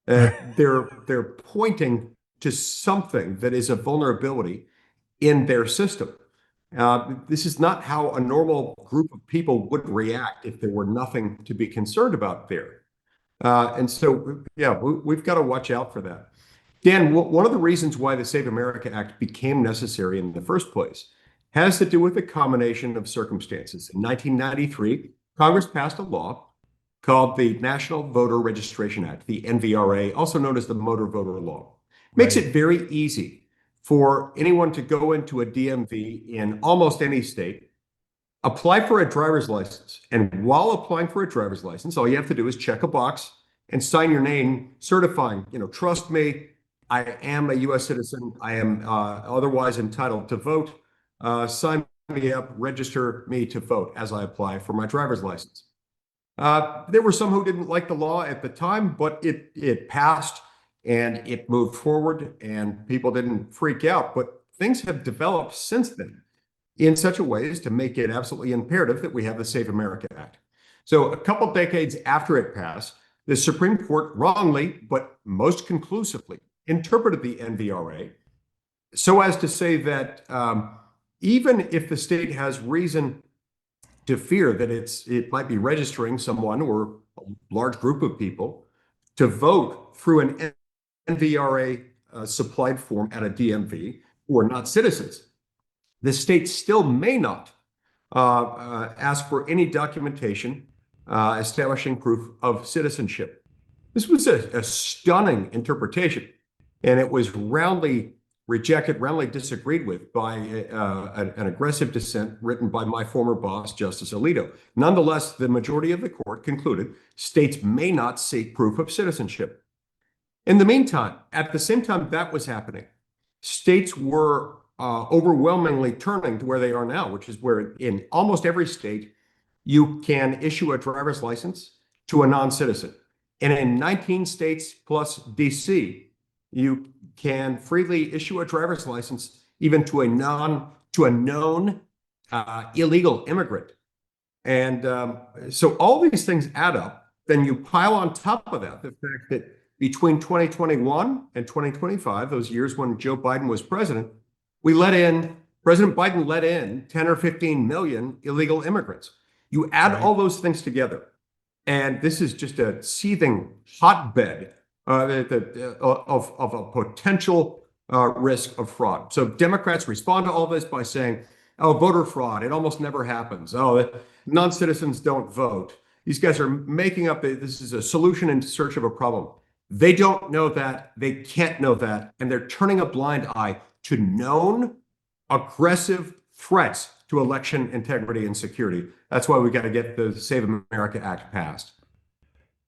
They're pointing to something that is a vulnerability in their system. This is not how a normal group of people would react if there were nothing to be concerned about there. And so, yeah, we've got to watch out for that. Dan, one of the reasons why the Save America Act became necessary in the first place has to do with a combination of circumstances. In 1993, Congress passed a law called the National Voter Registration Act, the NVRA, also known as the Motor Voter Law. Makes it very easy for anyone to go into a DMV in almost any state, apply for a driver's license. And while applying for a driver's license, all you have to do is check a box and sign your name, certifying, trust me, I am a U.S. citizen. I am otherwise entitled to vote. Sign me up, register me to vote as I apply for my driver's license. There were some who didn't like the law at the time, but it passed and it moved forward and people didn't freak out. But things have developed since then in such a way as to make it absolutely imperative that we have the Save America Act. So a couple decades after it passed, the Supreme Court wrongly, but most conclusively, interpreted the NVRA so as to say that even if the state has reason to fear that it might be registering someone or a large group of people to vote through an NVRA supplied form at a DMV who are not citizens, the state still may not ask for any documentation establishing proof of citizenship. This was a stunning interpretation, and it was roundly rejected, roundly disagreed with by an aggressive dissent written by my former boss, Justice Alito. Nonetheless, the majority of the court concluded states may not seek proof of citizenship. In the meantime, at the same time that was happening, states were overwhelmingly turning to where they are now, which is where in almost every state, you can issue a driver's license to a non-citizen. And in 19 states plus DC, you can freely issue a driver's license even to a known illegal immigrant. And so all these things add up. Then you pile on top of that the fact that between 2021 and 2025, those years when Joe Biden was president, President Biden let in 10 or 15 million illegal immigrants. You add all those things together, and this is just a seething hotbed of a potential risk of fraud. So Democrats respond to all this by saying, oh, voter fraud, it almost never happens. Oh, non-citizens don't vote. These guys are making up, this is a solution in search of a problem. They don't know that, they can't know that, and they're turning a blind eye to known aggressive threats to election integrity and security. That's why we got to get the Save America Act passed.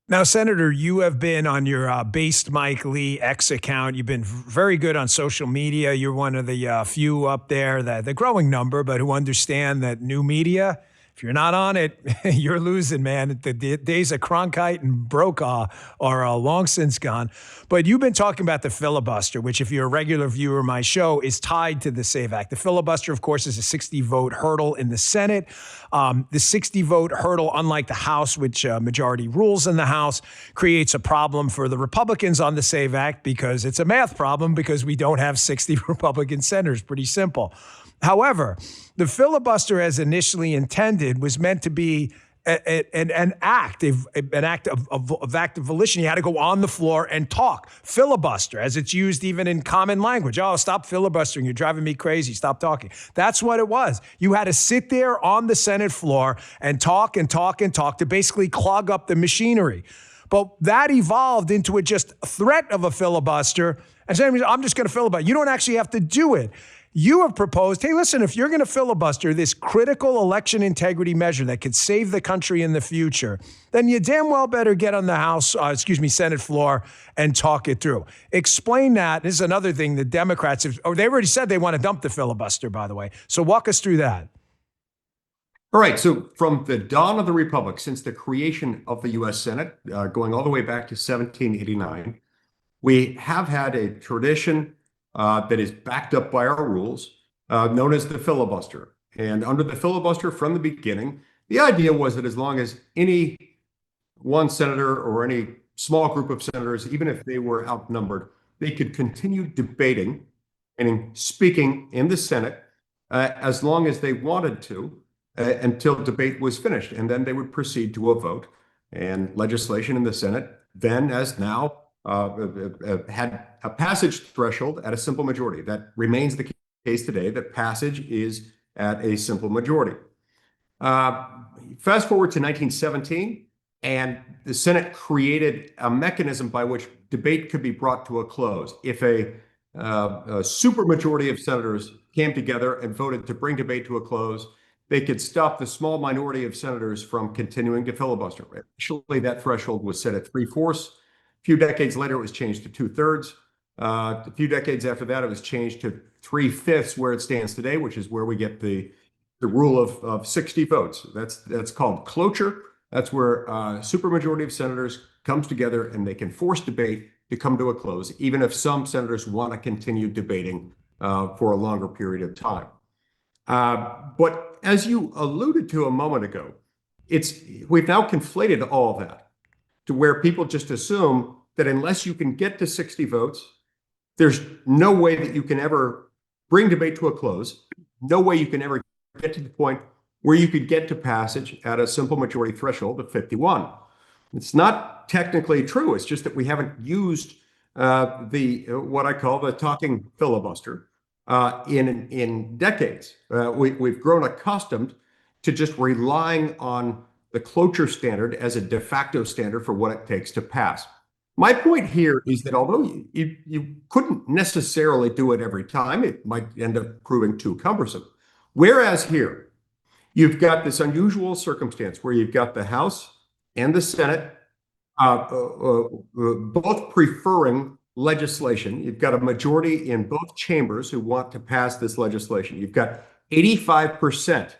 Now, Senator, you have been on your Based Mike Lee X account. You've been very good on social media. You're one of the few up there, the growing number, but who understand that new media, if you're not on it, you're losing, man. The days of Cronkite and Brokaw are long since gone. But you've been talking about the filibuster, which, if you're a regular viewer of my show, is tied to the SAVE Act. The filibuster, of course, is a 60-vote hurdle in the Senate. The 60-vote hurdle, unlike the House, which majority rules in the House, creates a problem for the Republicans on the SAVE Act because it's a math problem because we don't have 60 Republican senators. Pretty simple. However, the filibuster, as initially intended, was meant to be an act of active volition. You had to go on the floor and talk. Filibuster, as it's used even in common language. Oh, stop filibustering. You're driving me crazy. Stop talking. That's what it was. You had to sit there on the Senate floor and talk and talk and talk to basically clog up the machinery. But that evolved into a just threat of a filibuster. And saying, I'm just going to filibuster. You don't actually have to do it. You have proposed, hey, listen, if you're going to filibuster this critical election integrity measure that could save the country in the future, then you damn well better get on the Senate floor and talk it through. Explain that. This is another thing the Democrats have, they already said they want to dump the filibuster, by the way. So walk us through that. All right. So from the dawn of the Republic, since the creation of the U.S. Senate, going all the way back to 1789, we have had a tradition that is backed up by our rules, known as the filibuster. And under the filibuster from the beginning, the idea was that as long as any one senator or any small group of senators, even if they were outnumbered, they could continue debating and speaking in the Senate as long as they wanted to until debate was finished. And then they would proceed to a vote. And legislation in the Senate, then as now, had a passage threshold at a simple majority. That remains the case today, that passage is at a simple majority. Fast forward to 1917, and the Senate created a mechanism by which debate could be brought to a close. If a supermajority of senators came together and voted to bring debate to a close, they could stop the small minority of senators from continuing to filibuster. Initially, that threshold was set at 3/4. A few decades later, it was changed to 2/3. A few decades after that, it was changed to 3/5, where it stands today, which is where we get the rule of 60 votes. That's called cloture. That's where a supermajority of senators comes together and they can force debate to come to a close, even if some senators want to continue debating for a longer period of time. But as you alluded to a moment ago, we've now conflated all of that to where people just assume that unless you can get to 60 votes, there's no way that you can ever bring debate to a close, no way you can ever get to the point where you could get to passage at a simple majority threshold of 51. It's not technically true. It's just that we haven't used what I call the talking filibuster in decades. We've grown accustomed to just relying on the cloture standard as a de facto standard for what it takes to pass. My point here is that although you couldn't necessarily do it every time, it might end up proving too cumbersome. Whereas here, you've got this unusual circumstance where you've got the House and the Senate both preferring legislation. You've got a majority in both chambers who want to pass this legislation. You've got 85%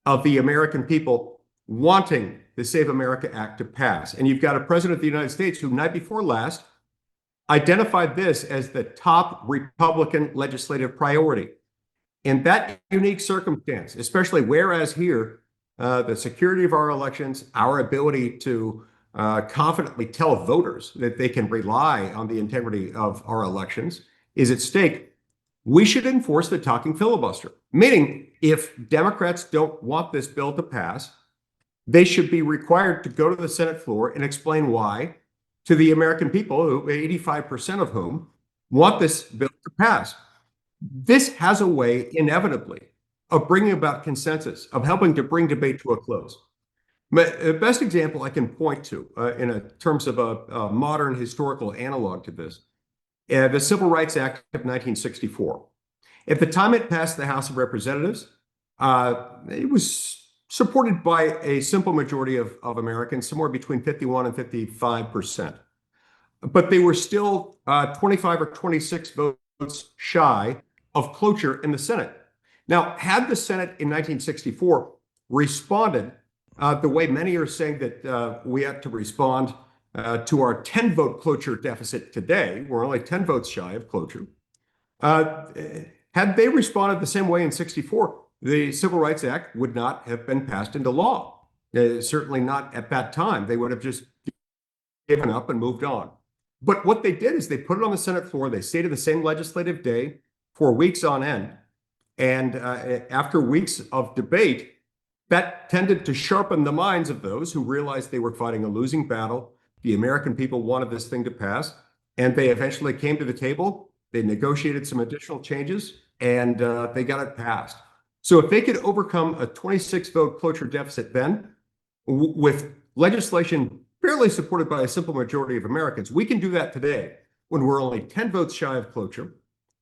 of the American people wanting the Save America Act to pass. And you've got a president of the United States who, night before last, identified this as the top Republican legislative priority. In that unique circumstance, especially whereas here, the security of our elections, our ability to confidently tell voters that they can rely on the integrity of our elections is at stake, we should enforce the talking filibuster. Meaning, if Democrats don't want this bill to pass, they should be required to go to the Senate floor and explain why to the American people, who 85% of whom want this bill to pass. This has a way, inevitably, of bringing about consensus, of helping to bring debate to a close. The best example I can point to in terms of a modern historical analog to this, the Civil Rights Act of 1964. At the time it passed the House of Representatives, it was supported by a simple majority of Americans, somewhere between 51 and 55%. But they were still 25 or 26 votes shy of cloture in the Senate. Now, had the Senate in 1964 responded the way many are saying that we have to respond to our 10-vote cloture deficit today, we're only 10 votes shy of cloture. Had they responded the same way in 64, the Civil Rights Act would not have been passed into law. Certainly not at that time. They would have just given up and moved on. But what they did is they put it on the Senate floor. They stayed the same legislative day for weeks on end. And after weeks of debate, that tended to sharpen the minds of those who realized they were fighting a losing battle. The American people wanted this thing to pass, and they eventually came to the table. They negotiated some additional changes, and they got it passed. So if they could overcome a 26-vote cloture deficit then, with legislation fairly supported by a simple majority of Americans, we can do that today when we're only 10 votes shy of cloture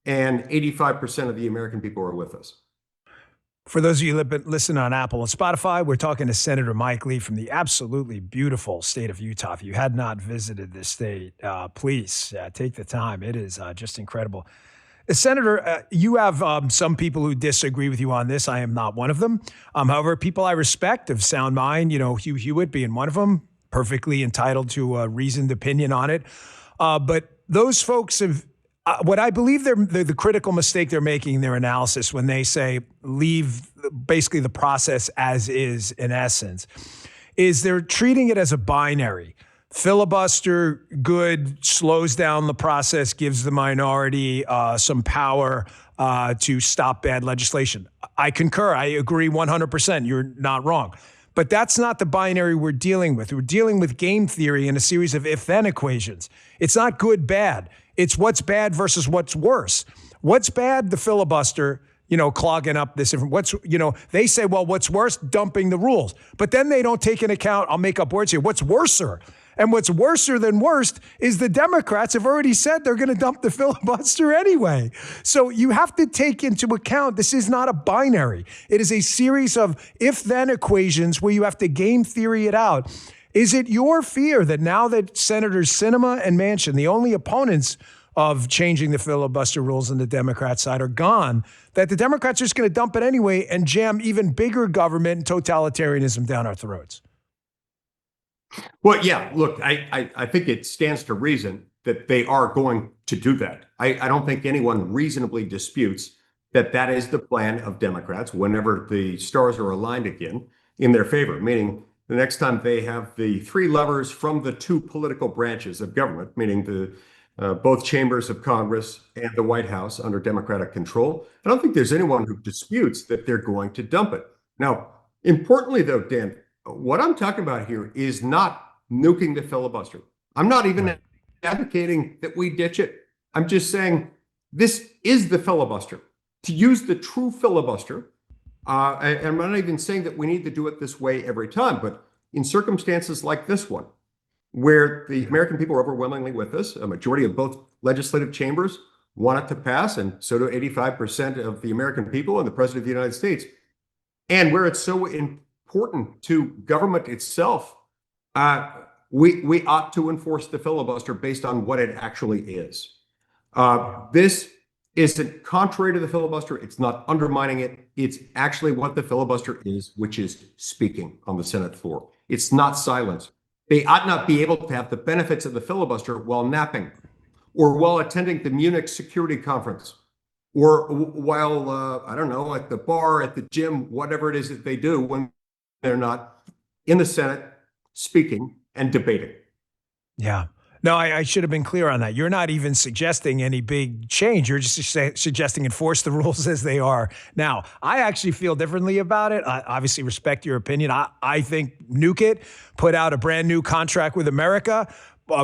and 85% of the American people are with us. For those of you that listen on Apple and Spotify, we're talking to Senator Mike Lee from the absolutely beautiful state of Utah. If you had not visited this state, please take the time. It is just incredible. Senator, you have some people who disagree with you on this. I am not one of them. However, people I respect of sound mind, Hugh Hewitt being one of them, perfectly entitled to a reasoned opinion on it. But those folks have, what I believe the critical mistake they're making in their analysis when they say leave basically the process as is in essence, is they're treating it as a binary. Filibuster, good, slows down the process, gives the minority some power to stop bad legislation. I concur. I agree 100%. You're not wrong. But that's not the binary we're dealing with. We're dealing with game theory and a series of if-then equations. It's not good, bad. It's what's bad versus what's worse. What's bad? The filibuster, clogging up this. They say, well, what's worse? Dumping the rules. But then they don't take into account, I'll make up words here, what's worser? And what's worser than worst is the Democrats have already said they're going to dump the filibuster anyway. So you have to take into account this is not a binary. It is a series of if-then equations where you have to game theory it out. Is it your fear that now that Senators Sinema and Manchin, the only opponents of changing the filibuster rules on the Democrat side, are gone, that the Democrats are just going to dump it anyway and jam even bigger government and totalitarianism down our throats? Well, yeah, look, I think it stands to reason that they are going to do that. I don't think anyone reasonably disputes that that is the plan of Democrats whenever the stars are aligned again in their favor, meaning the next time they have the three levers from the two political branches of government, meaning the both chambers of Congress and the White House under Democratic control. I don't think there's anyone who disputes that they're going to dump it. Now, importantly, though, Dan, what I'm talking about here is not nuking the filibuster. I'm not even advocating that we ditch it. I'm just saying this is the filibuster. To use the true filibuster, and I'm not even saying that we need to do it this way every time, but in circumstances like this one, where the American people are overwhelmingly with us, a majority of both legislative chambers want it to pass, and so do 85% of the American people and the President of the United States, and where it's so important to government itself, we ought to enforce the filibuster based on what it actually is. This isn't contrary to the filibuster. It's not undermining it. It's actually what the filibuster is, which is speaking on the Senate floor. It's not silence. They ought not be able to have the benefits of the filibuster while napping or while attending the Munich Security Conference or while, I don't know, at the bar, at the gym, whatever it is that they do when they're not in the Senate speaking and debating. Yeah. No, I should have been clear on that. You're not even suggesting any big change. You're just suggesting enforce the rules as they are now. I actually feel differently about it. I obviously respect your opinion. I think nuke it, put out a brand new contract with America,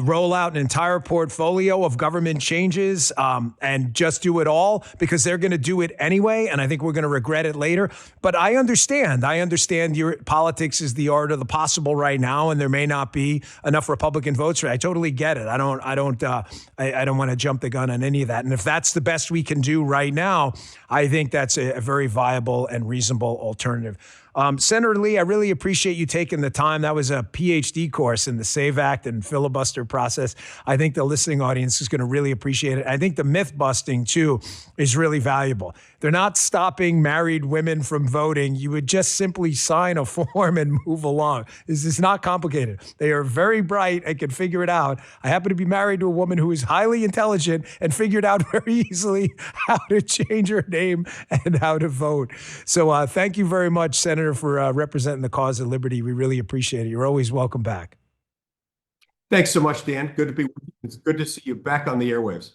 roll out an entire portfolio of government changes, and just do it all, because they're going to do it anyway. And I think we're going to regret it later. But I understand your politics is the art of the possible right now, and there may not be enough Republican votes. I totally get it. I don't want to jump the gun on any of that. And if that's the best we can do right now, I think that's a very viable and reasonable alternative. Senator Lee, I really appreciate you taking the time. That was a PhD course in the SAVE Act and filibuster process. I think the listening audience is going to really appreciate it. I think the myth busting, too, is really valuable. They're not stopping married women from voting. You would just simply sign a form and move along. This is not complicated. They are very bright and can figure it out. I happen to be married to a woman who is highly intelligent and figured out very easily how to change her name and how to vote. So thank you very much, Senator, for representing the cause of liberty. We really appreciate it. You're always welcome back. Thanks so much, Dan. Good to be with you. It's good to see you back on the airwaves.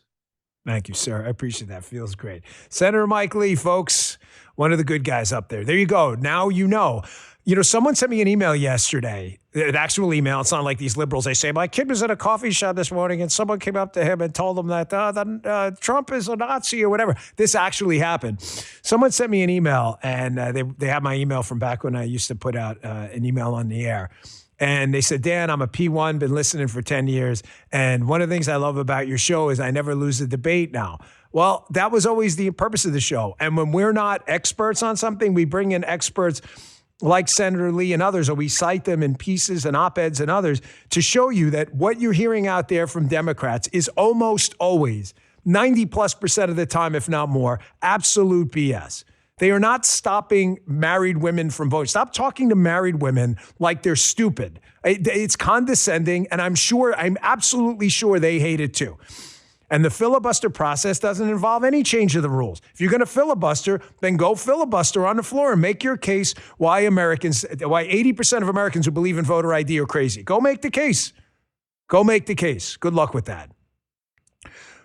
Thank you, sir. I appreciate that. Feels great. Senator Mike Lee, folks, one of the good guys up there. There you go. Now you know. You know, someone sent me an email yesterday, an actual email. It's not like these liberals. They say, my kid was at a coffee shop this morning and someone came up to him and told him that Trump is a Nazi or whatever. This actually happened. Someone sent me an email, and they have my email from back when I used to put out an email on the air. And they said, Dan, I'm a P1, been listening for 10 years. And one of the things I love about your show is I never lose a debate now. Well, that was always the purpose of the show. And when we're not experts on something, we bring in experts like Senator Lee and others, or we cite them in pieces and op-eds and others to show you that what you're hearing out there from Democrats is almost always, 90+% of the time, if not more, absolute BS. They are not stopping married women from voting. Stop talking to married women like they're stupid. It's condescending, and I'm absolutely sure they hate it too. And the filibuster process doesn't involve any change of the rules. If you're going to filibuster, then go filibuster on the floor and make your case why 80% of Americans who believe in voter ID are crazy. Go make the case. Go make the case. Good luck with that.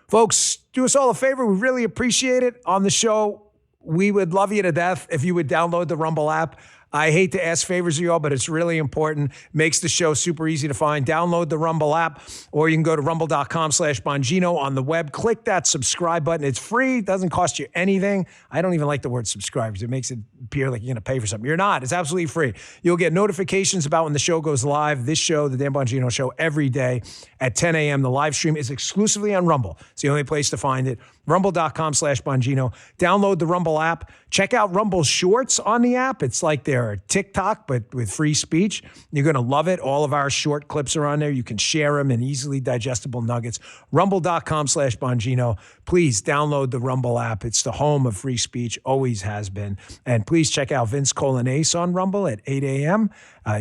Folks, do us all a favor. We really appreciate it on the show. We would love you to death if you would download the Rumble app. I hate to ask favors of you all, but it's really important. Makes the show super easy to find. Download the Rumble app, or you can go to rumble.com/Bongino on the web. Click that subscribe button. It's free. It doesn't cost you anything. I don't even like the word subscribe because it makes it appear like you're going to pay for something. You're not. It's absolutely free. You'll get notifications about when the show goes live. This show, the Dan Bongino Show, every day at 10 a.m. The live stream is exclusively on Rumble. It's the only place to find it. Rumble.com/Bongino. Download the Rumble app. Check out Rumble Shorts on the app. It's like their TikTok, but with free speech. You're going to love it. All of our short clips are on there. You can share them in easily digestible nuggets. Rumble.com/Bongino. Please download the Rumble app. It's the home of free speech, always has been. And please check out Vince Colonnese on Rumble at 8 a.m.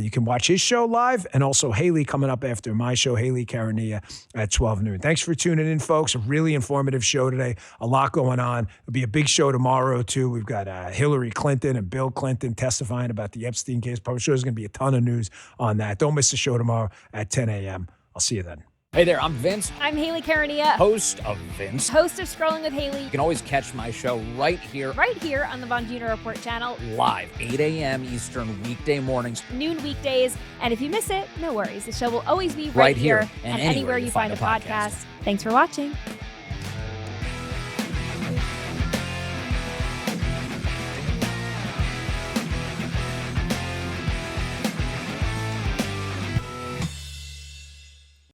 You can watch his show live, and also Haley coming up after my show, Haley Carania at 12 noon. Thanks for tuning in, folks. A really informative show today. A lot going on. There'll be a big show tomorrow, too. We've got Hillary Clinton and Bill Clinton testifying about the Epstein case. I'm sure there's going to be a ton of news on that. Don't miss the show tomorrow at 10 a.m. I'll see you then. Hey there, I'm Vince. I'm Haley Carania. Host of Vince. Host of Scrolling with Haley. You can always catch my show right here. Right here on the Bongino Report channel. Live, 8 a.m. Eastern, weekday mornings. Noon weekdays. And if you miss it, no worries. The show will always be right here and anywhere you find a podcast. Thanks for watching.